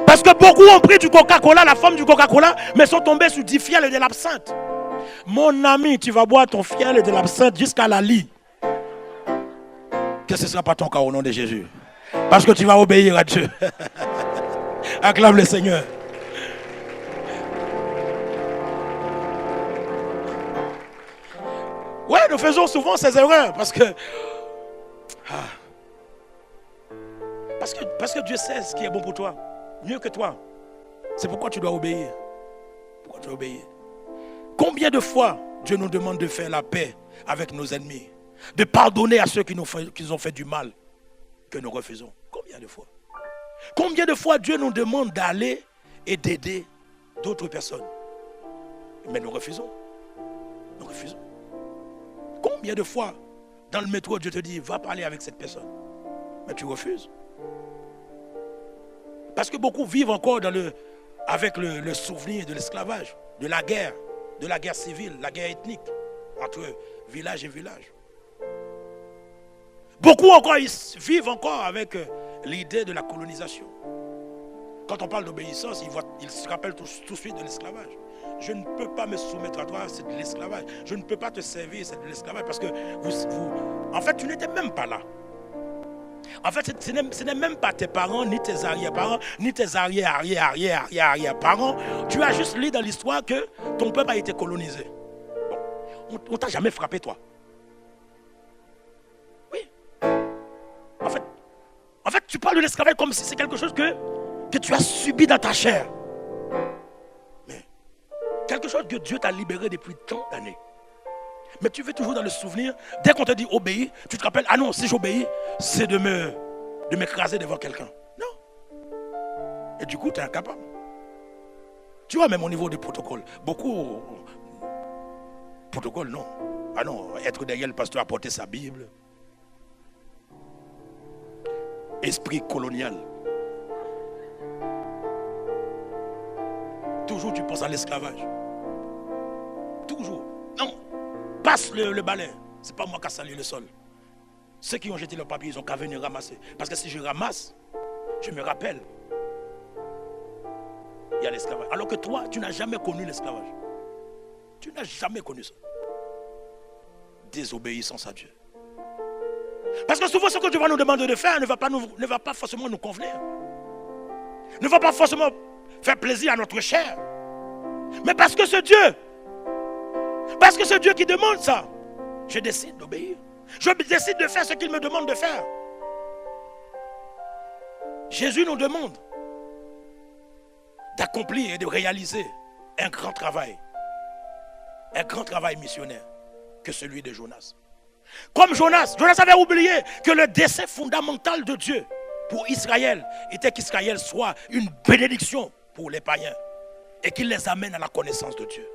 Parce que beaucoup ont pris du Coca-Cola, la forme du Coca-Cola, mais sont tombés sur du fiel et de l'absinthe. Mon ami, tu vas boire ton fiel et de l'absinthe jusqu'à la lie. Que ce ne sera pas ton cas au nom de Jésus. Parce que tu vas obéir à Dieu. Acclame le Seigneur. Ouais, nous faisons souvent ces erreurs parce que Dieu sait ce qui est bon pour toi, mieux que toi. C'est pourquoi tu dois obéir. Pourquoi tu dois obéir? Combien de fois Dieu nous demande de faire la paix avec nos ennemis, de pardonner à ceux qui nous ont fait du mal, que nous refusons? Combien de fois? Combien de fois Dieu nous demande d'aller et d'aider d'autres personnes? Mais nous refusons. Nous refusons. Combien de fois dans le métro Dieu te dit va parler avec cette personne, mais tu refuses? Parce que beaucoup vivent encore avec le souvenir de l'esclavage, de la guerre civile, la guerre ethnique entre village et village. Beaucoup encore vivent encore avec l'idée de la colonisation. Quand on parle d'obéissance, ils se rappellent tout de suite de l'esclavage. Je ne peux pas me soumettre à toi, c'est de l'esclavage. Je ne peux pas te servir, c'est de l'esclavage. Parce que en fait, tu n'étais même pas là. En fait, ce n'est même pas tes parents, ni tes arrière-parents, ni tes arrière-arrière-arrière-arrière-parents. Tu as juste lu dans l'histoire que ton peuple a été colonisé. Bon, on ne t'a jamais frappé, toi. Oui. En fait, tu parles de l'esclavage comme si c'est quelque chose que tu as subi dans ta chair. Mais quelque chose que Dieu t'a libéré depuis tant d'années. Mais tu veux toujours dans le souvenir, dès qu'on te dit obéis, tu te rappelles, ah non, si j'obéis, c'est de m'écraser devant quelqu'un. Non. Et du coup, tu es incapable. Tu vois, même au niveau du protocole, beaucoup, protocole, non. Ah non, être derrière le pasteur, apporter sa Bible. Esprit colonial. Toujours tu penses à l'esclavage. Toujours. Non. Passe le balai. C'est pas moi qui ai sali le sol. Ceux qui ont jeté leur papier, ils ont qu'à venir ramasser. Parce que si je ramasse, je me rappelle. Il y a l'esclavage. Alors que toi, tu n'as jamais connu l'esclavage. Tu n'as jamais connu ça. Désobéissance à Dieu. Parce que souvent, ce que Dieu va nous demander de faire ne va pas forcément nous convenir. Ne va pas forcément faire plaisir à notre chair. Mais parce que ce Dieu qui demande ça, je décide d'obéir. Je décide de faire ce qu'il me demande de faire. Jésus nous demande d'accomplir et de réaliser un grand travail missionnaire que celui de Jonas. Comme Jonas avait oublié que le dessein fondamental de Dieu pour Israël était qu'Israël soit une bénédiction pour les païens et qu'il les amène à la connaissance de Dieu.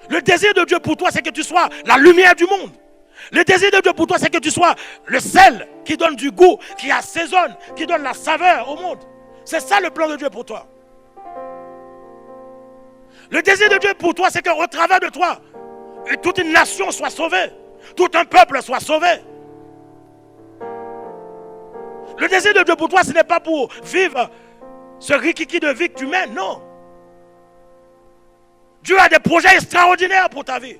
Le désir de Dieu pour toi, c'est que tu sois la lumière du monde. Le désir de Dieu pour toi, c'est que tu sois le sel qui donne du goût, qui assaisonne, qui donne la saveur au monde. C'est ça le plan de Dieu pour toi. Le désir de Dieu pour toi, c'est qu'au travers de toi, toute une nation soit sauvée. Tout un peuple soit sauvé. Le désir de Dieu pour toi, ce n'est pas pour vivre ce rikiki de vie que tu mènes, non. Dieu a des projets extraordinaires pour ta vie.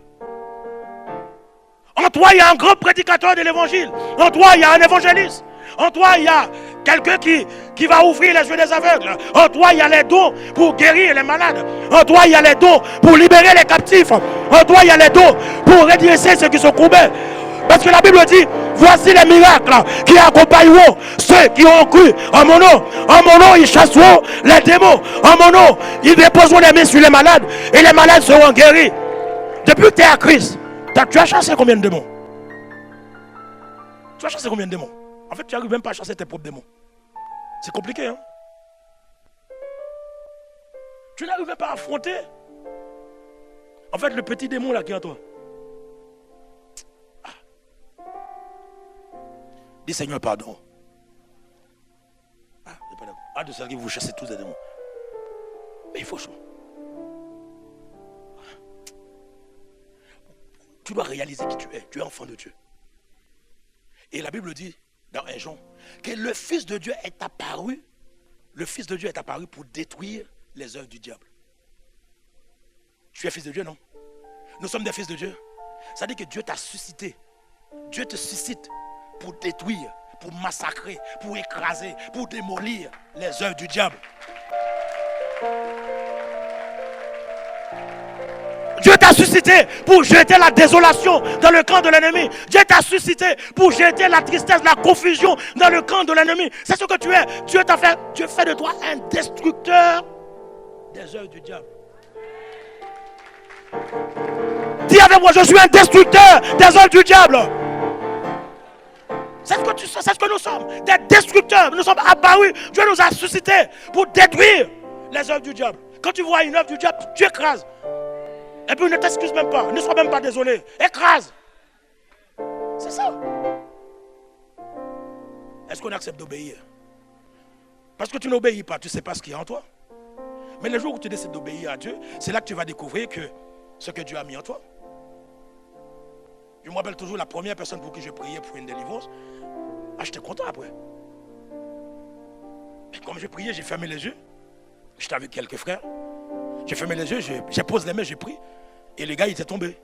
En toi, il y a un grand prédicateur de l'évangile. En toi, il y a un évangéliste. En toi, il y a quelqu'un qui va ouvrir les yeux des aveugles. En toi, il y a les dons pour guérir les malades. En toi, il y a les dons pour libérer les captifs. En toi, il y a les dons pour redresser ceux qui sont courbés. Parce que la Bible dit, voici les miracles qui accompagneront ceux qui ont cru en mon nom. En mon nom, ils chasseront les démons. En mon nom, ils déposeront les mains sur les malades et les malades seront guéris. Depuis que tu es à Christ, tu as chassé combien de démons? Tu as chassé combien de démons? En fait, tu n'arrives même pas à chasser tes propres démons. C'est compliqué, hein? Tu n'arrives même pas à affronter. En fait, le petit démon là qui est en toi. Dis Seigneur, pardon. De ça que vous chassez tous les démons. Mais il faut chaud. Tu dois réaliser qui tu es. Tu es enfant de Dieu. Et la Bible dit, dans 1 Jean, que le Fils de Dieu est apparu. Le Fils de Dieu est apparu pour détruire les œuvres du diable. Tu es fils de Dieu, non? Nous sommes des fils de Dieu. Ça veut dire que Dieu t'a suscité. Dieu te suscite pour détruire, pour massacrer, pour écraser, pour démolir les œuvres du diable. Dieu t'a suscité pour jeter la désolation dans le camp de l'ennemi. Dieu t'a suscité pour jeter la tristesse, la confusion dans le camp de l'ennemi. C'est ce que tu es. Dieu fait de toi un destructeur des œuvres du diable. Dis avec moi, je suis un destructeur des œuvres du diable. C'est ce que nous sommes, des destructeurs. Nous sommes apparus. Dieu nous a suscités pour détruire les œuvres du diable. Quand tu vois une œuvre du diable, tu écrases. Et puis ne t'excuse même pas, ne sois même pas désolé. Écrase. C'est ça. Est-ce qu'on accepte d'obéir? Parce que tu n'obéis pas, tu ne sais pas ce qu'il y a en toi. Mais le jour où tu décides d'obéir à Dieu, c'est là que tu vas découvrir que ce que Dieu a mis en toi. Je me rappelle toujours la première personne pour qui je priais pour une délivrance. J'étais content après. Mais comme je priais, j'ai fermé les yeux. J'étais avec quelques frères. J'ai fermé les yeux, j'ai posé les mains, j'ai pris. Et le gars, il était tombé.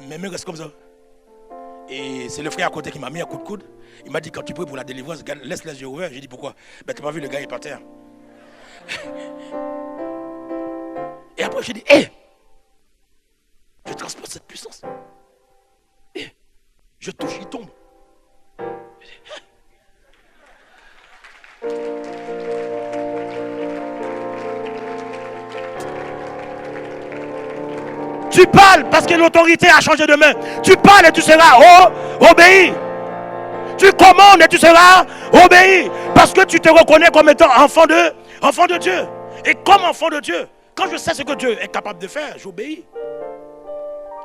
Mes mains restent comme ça. Et c'est le frère à côté qui m'a mis un coup de coude. Il m'a dit, quand tu pries pour la délivrance, laisse les yeux ouverts. J'ai dit, pourquoi? Tu n'as pas vu, le gars est par terre. Et après, j'ai dit, je transporte cette puissance. Je touche, il tombe. Tu parles parce que l'autorité a changé de main. Tu parles et tu seras obéi. Tu commandes et tu seras obéi. Parce que tu te reconnais comme étant enfant de Dieu. Et comme enfant de Dieu, quand je sais ce que Dieu est capable de faire, j'obéis.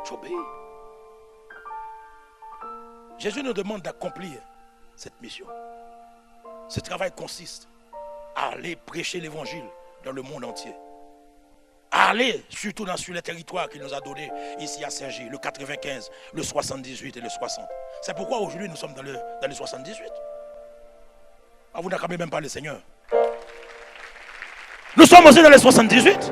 J'obéis. Jésus nous demande d'accomplir cette mission. Ce travail consiste à aller prêcher l'évangile dans le monde entier. À aller surtout sur les territoires qu'il nous a donnés ici à Saint-Gilles, le 95, le 78 et le 60. C'est pourquoi aujourd'hui nous sommes dans le 78. Vous n'acclamez même pas le Seigneur. Nous sommes aussi dans le 78.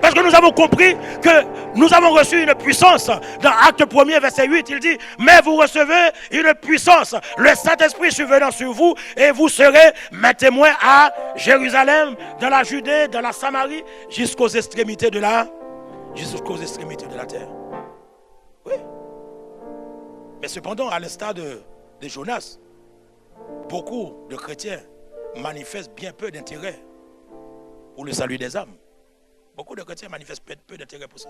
Parce que nous avons compris que nous avons reçu une puissance. Dans Acte 1er, verset 8, il dit, mais vous recevez une puissance. Le Saint-Esprit survenant sur vous et vous serez mes témoins à Jérusalem, dans la Judée, dans la Samarie, jusqu'aux extrémités de la terre. Oui. Mais cependant, à l'instar de Jonas, beaucoup de chrétiens manifestent bien peu d'intérêt pour le salut des âmes. Beaucoup de chrétiens manifestent peu d'intérêt pour ça.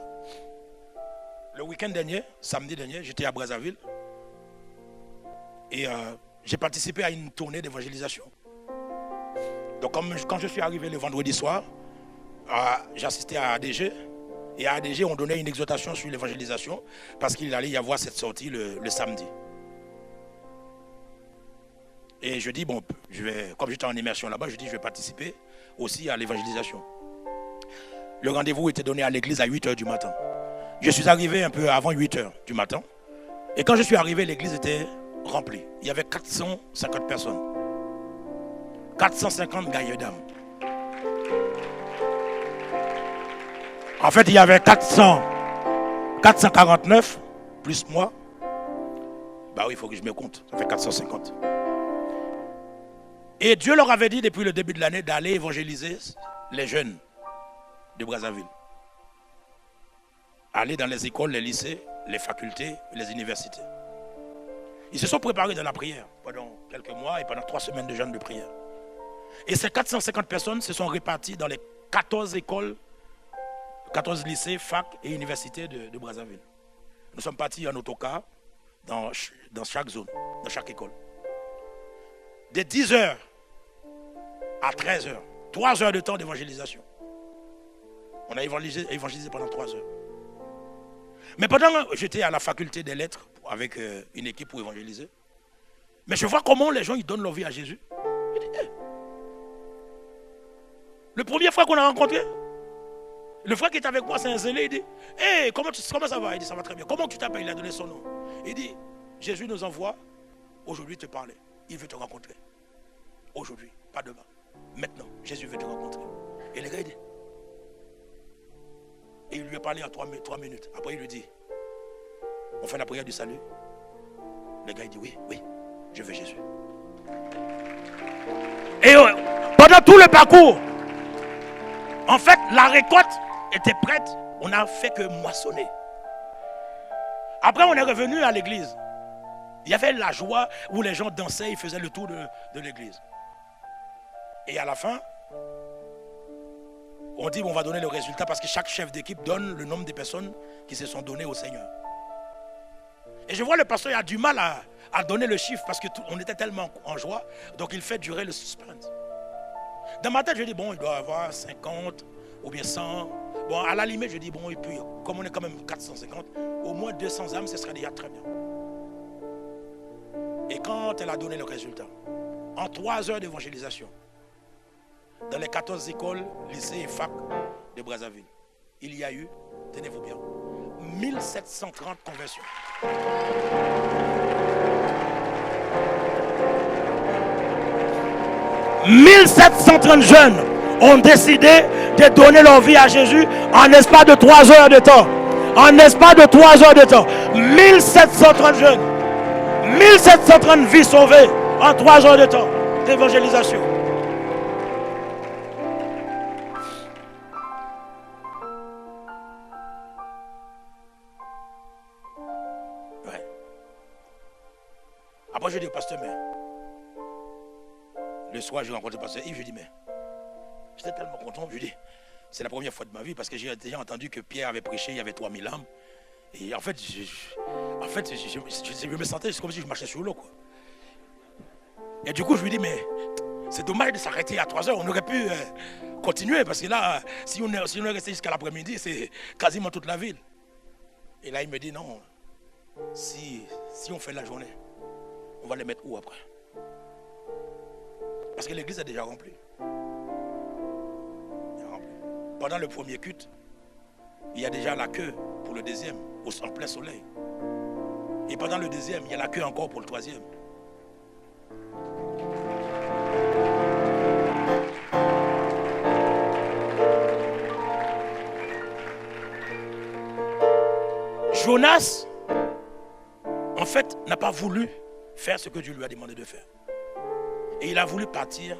Le week-end dernier, samedi dernier, j'étais à Brazzaville et j'ai participé à une tournée d'évangélisation. Donc quand je suis arrivé le vendredi soir, j'ai assisté à ADG et à ADG on donnait une exhortation sur l'évangélisation parce qu'il allait y avoir cette sortie le samedi. Et je dis, bon, comme j'étais en immersion là-bas, je dis je vais participer aussi à l'évangélisation. Le rendez-vous était donné à l'église à 8h du matin. Je suis arrivé un peu avant 8h du matin. Et quand je suis arrivé, l'église était remplie. Il y avait 450 personnes. 450 gars et dames. En fait, il y avait 400 449 plus moi. Bah oui, il faut que je me compte. Ça fait 450. Et Dieu leur avait dit depuis le début de l'année d'aller évangéliser les jeunes de Brazzaville. Aller dans les écoles, les lycées, les facultés, les universités. Ils se sont préparés dans la prière pendant quelques mois et pendant 3 semaines de jeûne de prière. Et ces 450 personnes se sont réparties dans les 14 écoles, 14 lycées, facs et universités de Brazzaville. Nous sommes partis en autocar dans chaque zone, dans chaque école. De 10h à 13h, 3 heures de temps d'évangélisation. On a évangélisé pendant 3 heures. Mais pendant que j'étais à la faculté des lettres avec une équipe pour évangéliser, mais je vois comment les gens ils donnent leur vie à Jésus. Je dis, hey. Le premier frère qu'on a rencontré, le frère qui est avec moi, c'est un zélé, il dit, hey, comment ça va? Il dit, ça va très bien. Comment tu t'appelles? Il a donné son nom. Il dit, Jésus nous envoie aujourd'hui te parler. Il veut te rencontrer. Aujourd'hui, pas demain. Maintenant, Jésus veut te rencontrer. Et le gars, il dit, et il lui a parlé en 3 minutes. Après, il lui dit, on fait la prière du salut. Le gars, il dit, oui, je veux Jésus. Et pendant tout le parcours, en fait, la récolte était prête. On n'a fait que moissonner. Après, on est revenu à l'église. Il y avait la joie où les gens dansaient, ils faisaient le tour de l'église. Et à la fin, on dit on va donner le résultat parce que chaque chef d'équipe donne le nombre de personnes qui se sont données au Seigneur. Et je vois le pasteur a du mal à donner le chiffre parce qu'on était tellement en joie, donc il fait durer le suspense. Dans ma tête, je dis bon, il doit avoir 50 ou bien 100. Bon, à la limite, je dis bon, et puis comme on est quand même 450, au moins 200 âmes, ce serait déjà très bien. Et quand elle a donné le résultat, en 3 heures d'évangélisation, dans les 14 écoles, lycées et facs de Brazzaville, il y a eu, tenez-vous bien, 1730 conversions. « 1730 jeunes ont décidé de donner leur vie à Jésus en espace de 3 heures de temps. En espace de 3 heures de temps. 1730 jeunes. 1730 vies sauvées en 3 heures de temps d'évangélisation. Ouais. Après, je dis au pasteur, mais le soir, j'ai rencontré le pasteur Yves, je dis, mais j'étais tellement content, je dis, c'est la première fois de ma vie parce que j'ai déjà entendu que Pierre avait prêché, il y avait 3000 âmes. Et en fait, je me sentais comme si je marchais sur l'eau, quoi. Et du coup, je lui dis, mais c'est dommage de s'arrêter à 3 heures. On aurait pu continuer parce que là, si on est resté jusqu'à l'après-midi, c'est quasiment toute la ville. Et là, il me dit, non, si on fait la journée, on va les mettre où après? Parce que l'église est déjà remplie. Pendant le premier culte, il y a déjà la queue pour le deuxième, en plein soleil. Et pendant le deuxième, il y a la queue encore pour le troisième. Jonas, en fait, n'a pas voulu faire ce que Dieu lui a demandé de faire. Et il a voulu partir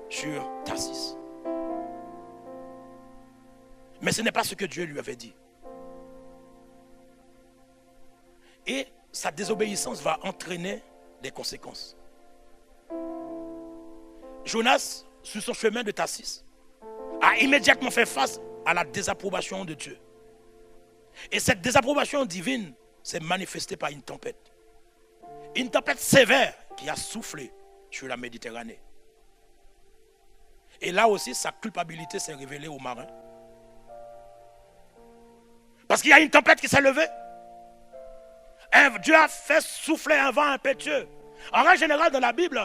sur Tarsis. Mais ce n'est pas ce que Dieu lui avait dit. Et sa désobéissance va entraîner des conséquences. Jonas, sur son chemin de Tarsis, a immédiatement fait face à la désapprobation de Dieu. Et cette désapprobation divine s'est manifestée par une tempête. Une tempête sévère qui a soufflé sur la Méditerranée. Et là aussi, sa culpabilité s'est révélée aux marins. Parce qu'il y a une tempête qui s'est levée. Dieu a fait souffler un vent impétueux. En règle générale, dans la Bible,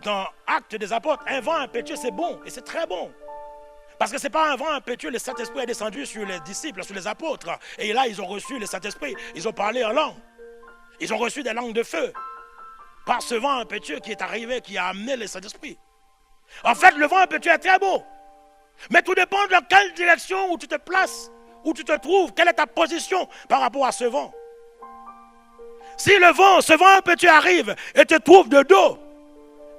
dans Actes des Apôtres, un vent impétueux, c'est bon et c'est très bon. Parce que ce n'est pas un vent impétueux, le Saint-Esprit est descendu sur les disciples, sur les apôtres. Et là, ils ont reçu le Saint-Esprit, ils ont parlé en langue. Ils ont reçu des langues de feu. Par ce vent impétueux qui est arrivé, qui a amené le Saint-Esprit. En fait, le vent impétueux est très beau. Mais tout dépend de quelle direction où tu te places où tu te trouves, quelle est ta position par rapport à ce vent. Si le vent, ce vent un peu tu arrives et te trouves de dos,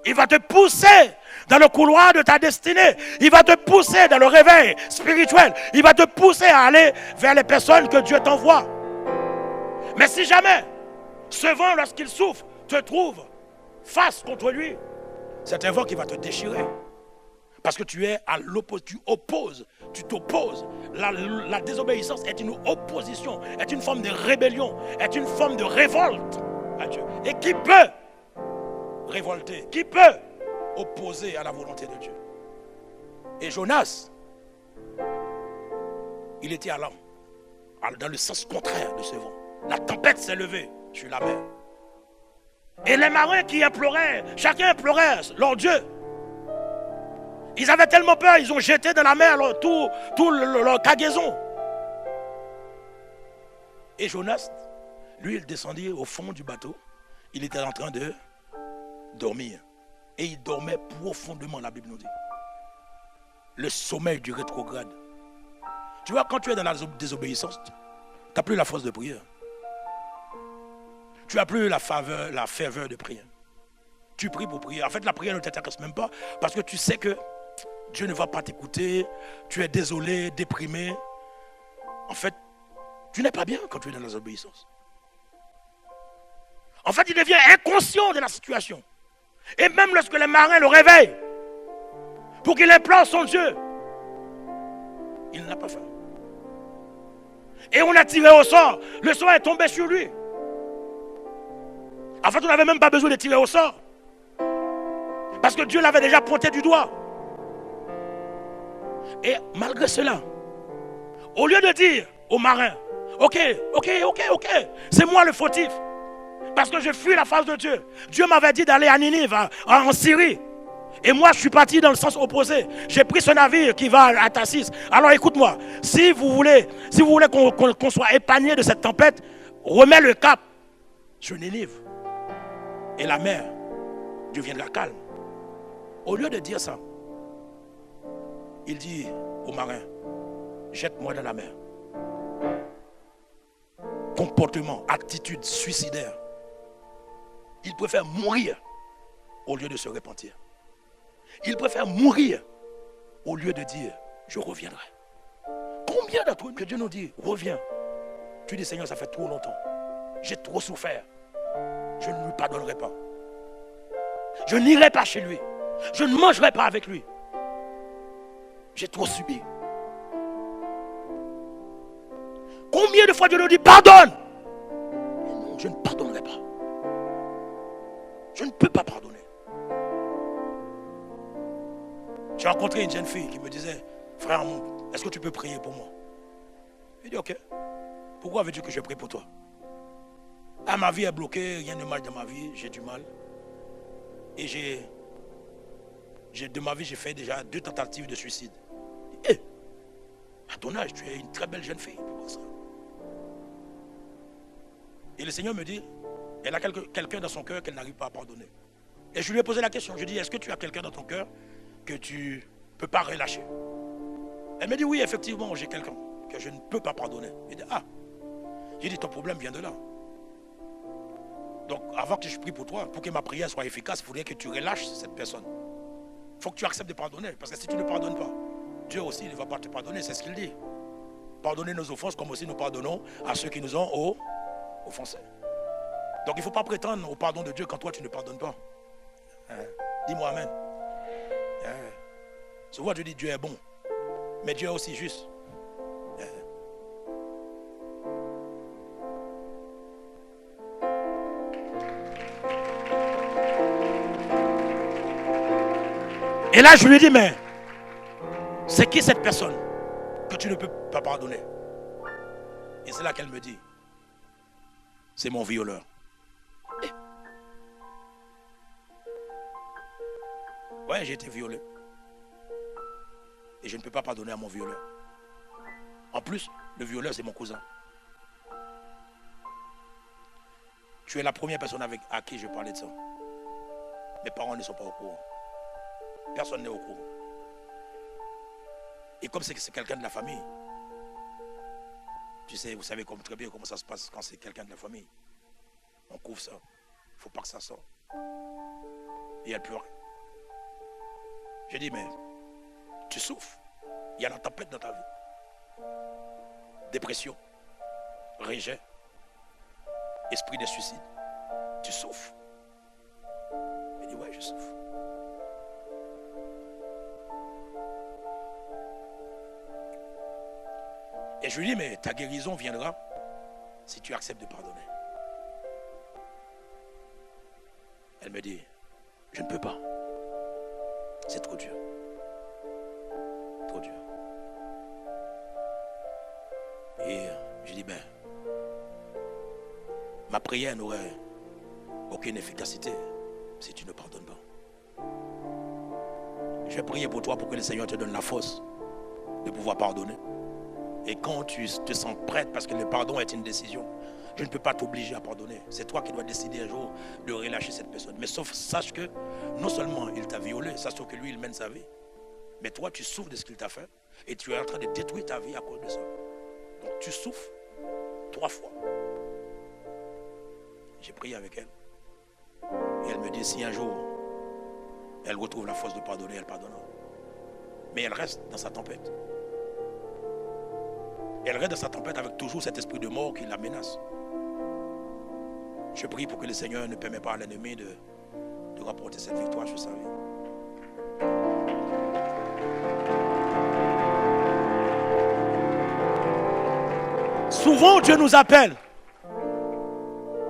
il va te pousser dans le couloir de ta destinée. Il va te pousser dans le réveil spirituel. Il va te pousser à aller vers les personnes que Dieu t'envoie. Mais si jamais ce vent, lorsqu'il souffle, te trouve face contre lui, c'est un vent qui va te déchirer. Parce que tu es à l'opposé, tu t'opposes. La désobéissance est une opposition, est une forme de rébellion, est une forme de révolte à Dieu. Et qui peut révolter, qui peut opposer à la volonté de Dieu? Et Jonas, il était dans le sens contraire de ce vent. La tempête s'est levée sur la mer. Et les marins qui imploraient, chacun implorait leur Dieu. Ils avaient tellement peur, ils ont jeté dans la mer tout leur cargaison. Et Jonas, lui, il descendit au fond du bateau. Il était en train de dormir. Et il dormait profondément, la Bible nous dit. Le sommeil du rétrograde. Tu vois, quand tu es dans la désobéissance, tu n'as plus la force de prière. Tu n'as plus la ferveur de prière. Tu pries pour prier. En fait, la prière ne t'intéresse même pas parce que tu sais que Dieu ne va pas t'écouter. Tu es désolé, déprimé. En fait, tu n'es pas bien quand tu es dans la désobéissance. En fait, il devient inconscient de la situation. Et même lorsque les marins le réveillent pour qu'il implore son Dieu, il n'a pas fait. Et on a tiré au sort. Le sort est tombé sur lui. En fait, on n'avait même pas besoin de tirer au sort. Parce que Dieu l'avait déjà pointé du doigt. Et malgré cela, au lieu de dire aux marins, ok, c'est moi le fautif. Parce que je fuis la face de Dieu. Dieu m'avait dit d'aller à Ninive, en Syrie. Et moi, je suis parti dans le sens opposé. J'ai pris ce navire qui va à Tassis. Alors écoute-moi, si vous voulez qu'on soit épargné de cette tempête, remets le cap sur Ninive. Et la mer deviendra calme. Au lieu de dire ça, il dit aux marins, jette-moi dans la mer. Comportement, attitude suicidaire. Il préfère mourir au lieu de se repentir. Il préfère mourir au lieu de dire, je reviendrai. Combien d'entre eux que Dieu nous dit, reviens. Tu dis, Seigneur, ça fait trop longtemps. J'ai trop souffert. Je ne lui pardonnerai pas. Je n'irai pas chez lui. Je ne mangerai pas avec lui. J'ai trop subi. Combien de fois Dieu nous dit, pardonne? Mais non, je ne pardonnerai pas. Je ne peux pas pardonner. J'ai rencontré une jeune fille qui me disait, frère, est-ce que tu peux prier pour moi? Je lui ai dit, ok. Pourquoi veux-tu que je prie pour toi? Ah, ma vie est bloquée, rien de mal dans ma vie, j'ai du mal. Et de ma vie, j'ai fait déjà 2 tentatives de suicide. Et, à ton âge, tu es une très belle jeune fille. Pour ça. Et le Seigneur me dit, elle a quelqu'un dans son cœur qu'elle n'arrive pas à pardonner. Et je lui ai posé la question, je lui ai dit, est-ce que tu as quelqu'un dans ton cœur que tu ne peux pas relâcher? Elle me dit, oui, effectivement, j'ai quelqu'un que je ne peux pas pardonner. J'ai dit, ah. J'ai dit, ton problème vient de là. Donc, avant que je prie pour toi, pour que ma prière soit efficace, il faudrait que tu relâches cette personne. Il faut que tu acceptes de pardonner. Parce que si tu ne pardonnes pas, Dieu aussi ne va pas te pardonner. C'est ce qu'il dit. Pardonnez nos offenses comme aussi nous pardonnons à ceux qui nous ont offensés. Donc, il ne faut pas prétendre au pardon de Dieu quand toi, tu ne pardonnes pas. Dis-moi Amen. Souvent, je dis Dieu est bon. Mais Dieu est aussi juste. Et là, je lui dis, mais c'est qui cette personne que tu ne peux pas pardonner? Et c'est là qu'elle me dit, c'est mon violeur. Ouais, j'ai été violé. Et je ne peux pas pardonner à mon violeur. En plus, le violeur, c'est mon cousin. Tu es la première personne à qui je parlais de ça. Mes parents ne sont pas au courant. Personne n'est au courant. Et comme c'est quelqu'un de la famille, Tu sais, vous savez très bien comment ça se passe quand c'est quelqu'un de la famille. On couvre ça. Il ne faut pas que ça sorte. Et elle pleurait. J'ai dit, mais tu souffres. Il y a la tempête dans ta vie. Dépression, rejet, esprit de suicide. Tu souffres. Elle dit, ouais, je souffre. Et je lui dis, mais ta guérison viendra si tu acceptes de pardonner. Elle me dit, je ne peux pas. C'est trop dur. Trop dur. Et je dis, ben, ma prière n'aurait aucune efficacité si tu ne pardonnes pas. Je vais prier pour toi pour que le Seigneur te donne la force de pouvoir pardonner. Et quand tu te sens prête, parce que le pardon est une décision, je ne peux pas t'obliger à pardonner. C'est toi qui dois décider un jour de relâcher cette personne. Mais sauf, sache que non seulement il t'a violé, sache que lui, il mène sa vie. Mais toi, tu souffres de ce qu'il t'a fait et tu es en train de détruire ta vie à cause de ça. Donc tu souffres 3 fois. J'ai prié avec elle. Et elle me dit, si un jour, elle retrouve la force de pardonner, elle pardonnera. Mais elle reste dans sa tempête. Elle reste dans sa tempête avec toujours cet esprit de mort qui la menace. Je prie pour que le Seigneur ne permette pas à l'ennemi de rapporter cette victoire sur sa vie. Souvent Dieu nous appelle.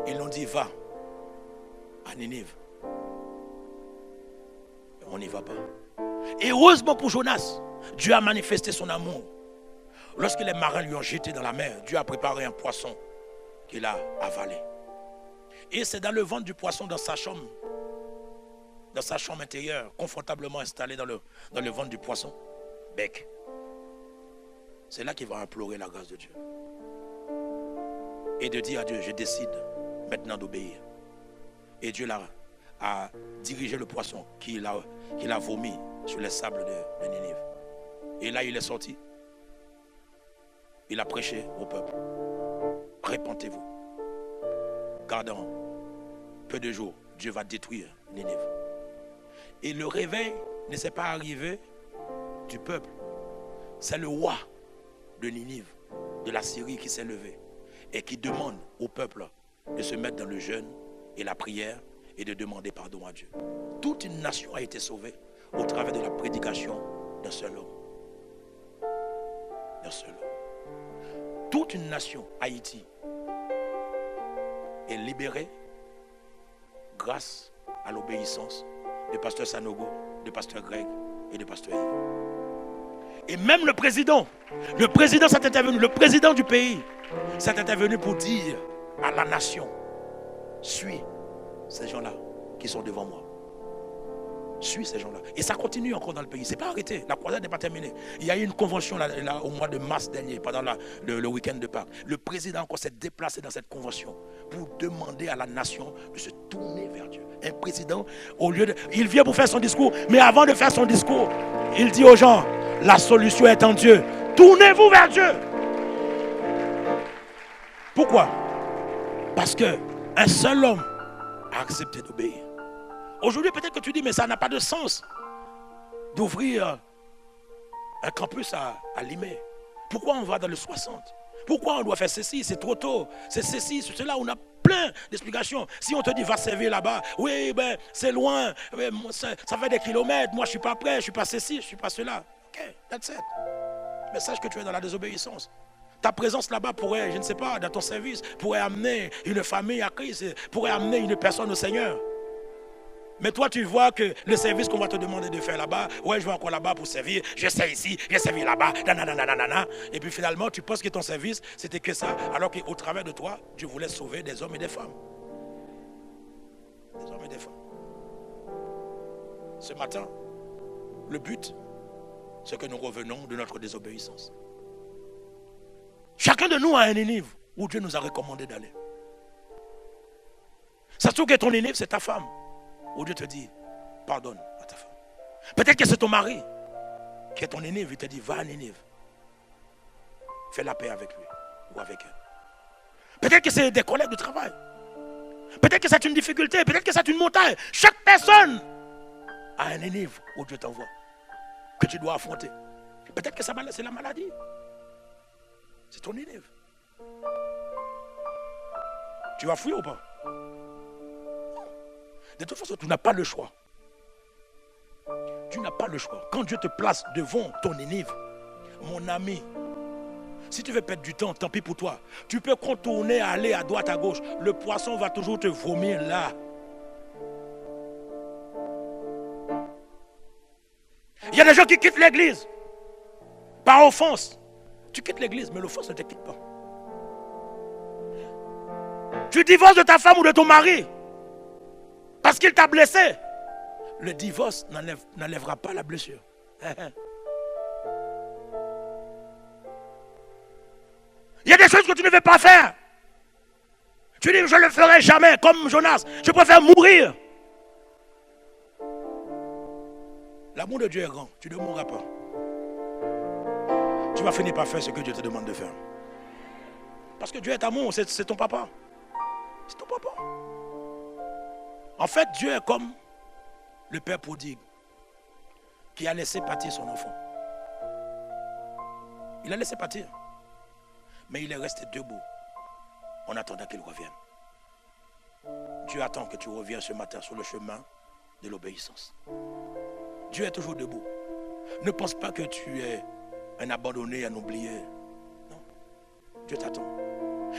Ils l'ont dit, va à Ninive. On n'y va pas. Et heureusement pour Jonas, Dieu a manifesté son amour. Lorsque les marins lui ont jeté dans la mer, Dieu a préparé un poisson qu'il a avalé. Et c'est dans le ventre du poisson, dans sa chambre intérieure, confortablement installé dans le ventre du poisson, bec. C'est là qu'il va implorer la grâce de Dieu. Et de dire à Dieu, je décide maintenant d'obéir. Et Dieu a dirigé le poisson qu'il a vomi sur les sables de Ninive. Et là, il est sorti. Il a prêché au peuple. Répentez-vous. Car dans peu de jours, Dieu va détruire Ninive. Et le réveil ne s'est pas arrivé du peuple. C'est le roi de Ninive, de la Syrie, qui s'est levé et qui demande au peuple de se mettre dans le jeûne et la prière et de demander pardon à Dieu. Toute une nation a été sauvée au travers de la prédication d'un seul homme. D'un seul homme. Toute une nation, Haïti, est libérée grâce à l'obéissance de pasteur Sanogo, de pasteur Greg et de pasteur Yves. Et même le président s'est intervenu, le président du pays s'est intervenu pour dire à la nation, suis ces gens-là qui sont devant moi. Suis ces gens-là. Et ça continue encore dans le pays. Ce n'est pas arrêté. La croisade n'est pas terminée. Il y a eu une convention là, au mois de mars dernier, pendant le week-end de Pâques. Le président encore s'est déplacé dans cette convention pour demander à la nation de se tourner vers Dieu. Un président, au lieu de... Il vient pour faire son discours, mais avant de faire son discours, il dit aux gens, la solution est en Dieu. Tournez-vous vers Dieu. Pourquoi? Parce qu'un seul homme a accepté d'obéir. Aujourd'hui, peut-être que tu dis, mais ça n'a pas de sens d'ouvrir un campus à Limay. Pourquoi on va dans le 60? Pourquoi on doit faire ceci? C'est trop tôt. C'est ceci, c'est cela. On a plein d'explications. Si on te dit, va servir là-bas, oui, ben, c'est loin, ça fait des kilomètres, moi je ne suis pas prêt, je ne suis pas ceci, je ne suis pas cela. Ok, that's it. Mais sache que tu es dans la désobéissance. Ta présence là-bas pourrait, je ne sais pas, dans ton service, pourrait amener une famille à Christ, pourrait amener une personne au Seigneur. Mais toi, tu vois que le service qu'on va te demander de faire là-bas, ouais, je vais encore là-bas pour servir, je sais ici, je servi là-bas, nanana. Et puis finalement, tu penses que ton service, c'était que ça, alors qu'au travers de toi, Dieu voulait sauver des hommes et des femmes. Des hommes et des femmes. Ce matin, le but, c'est que nous revenons de notre désobéissance. Chacun de nous a un Ninive où Dieu nous a recommandé d'aller. Ça se trouve que ton Ninive, c'est ta femme. Où Dieu te dit, pardonne à ta femme. Peut-être que c'est ton mari qui est ton Ninive. Il te dit, va à Ninive. Fais la paix avec lui. ou avec elle. Peut-être que c'est des collègues de travail. Peut-être que c'est une difficulté. Peut-être que c'est une montagne. Chaque personne a un Ninive où Dieu t'envoie, que tu dois affronter. Peut-être que c'est la maladie. C'est ton Ninive. Tu vas fuir ou pas? De toute façon, tu n'as pas le choix. Tu n'as pas le choix. Quand Dieu te place devant ton Ninive, mon ami, si tu veux perdre du temps, tant pis pour toi. Tu peux contourner, aller à droite, à gauche. Le poisson va toujours te vomir là. Il y a des gens qui quittent l'église par offense. Tu quittes l'église, mais l'offense ne te quitte pas. Tu divorces de ta femme ou de ton mari parce qu'il t'a blessé. Le divorce n'enlèvera pas la blessure. Il y a des choses que tu ne veux pas faire. Tu dis, je ne le ferai jamais, comme Jonas. Je préfère mourir. L'amour de Dieu est grand. Tu ne mourras pas. Tu vas finir par faire ce que Dieu te demande de faire. Parce que Dieu est amour, c'est ton papa. C'est ton papa. En fait, Dieu est comme le père prodigue qui a laissé partir son enfant. Il a laissé partir. Mais il est resté debout en attendant qu'il revienne. Dieu attend que tu reviennes ce matin sur le chemin de l'obéissance. Dieu est toujours debout. Ne pense pas que tu es un abandonné, un oublié. Non. Dieu t'attend.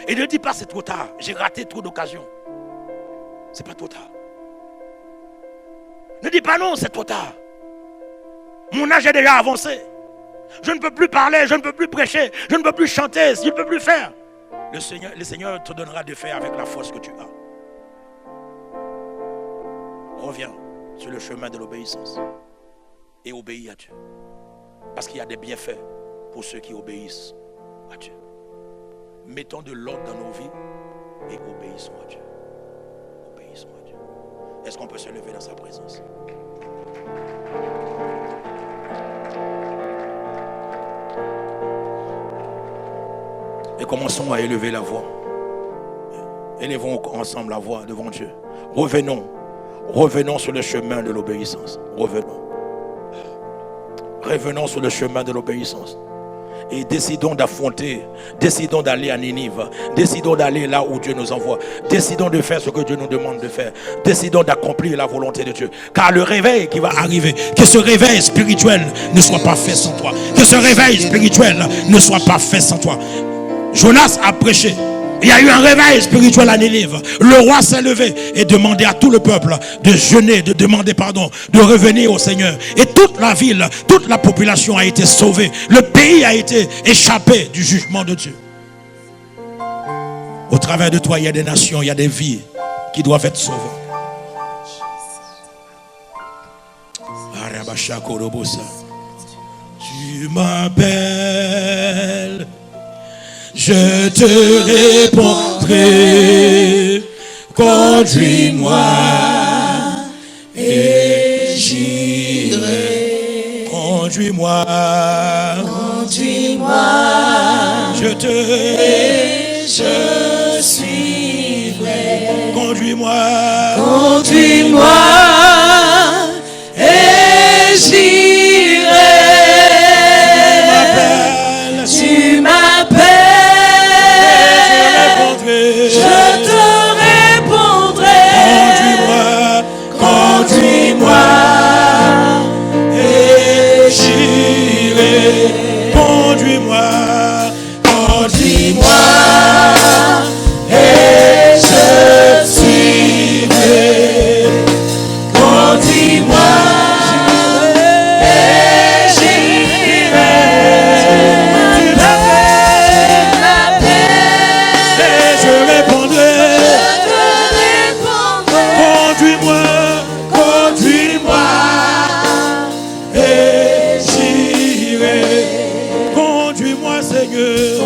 Et ne dis pas c'est trop tard. J'ai raté trop d'occasions. C'est pas trop tard. Ne dis pas non, c'est trop tard. Mon âge est déjà avancé. Je ne peux plus parler, je ne peux plus prêcher, je ne peux plus chanter, je ne peux plus faire. Le Seigneur te donnera de faire avec la force que tu as. Reviens sur le chemin de l'obéissance et obéis à Dieu. Parce qu'il y a des bienfaits pour ceux qui obéissent à Dieu. Mettons de l'ordre dans nos vies et obéissons à Dieu. Obéissons à Dieu. Est-ce qu'on peut se lever dans sa présence? Et commençons à élever la voix. Élevons ensemble la voix devant Dieu. Revenons sur le chemin de l'obéissance. Revenons sur le chemin de l'obéissance. Et décidons d'affronter, décidons d'aller à Ninive, décidons d'aller là où Dieu nous envoie, décidons de faire ce que Dieu nous demande de faire, décidons d'accomplir la volonté de Dieu. Car le réveil qui va arriver, que ce réveil spirituel ne soit pas fait sans toi, que ce réveil spirituel ne soit pas fait sans toi. Jonas a prêché. Il y a eu un réveil spirituel à Ninive. Le roi s'est levé et demandé à tout le peuple de jeûner, de demander pardon, de revenir au Seigneur. Et toute la ville, toute la population a été sauvée. Le pays a été échappé du jugement de Dieu. Au travers de toi, il y a des nations, il y a des vies qui doivent être sauvées. Tu m'appelles. Je te répondrai, conduis-moi et j'irai. Conduis-moi, je suivrai. Conduis-moi et j'irai. Tu m'appelles. Je te répondrai. Conduis-moi et j'irai. Conduis-moi et je suivrai. Conduis-moi et j'irai. Conduis-moi, Seigneur.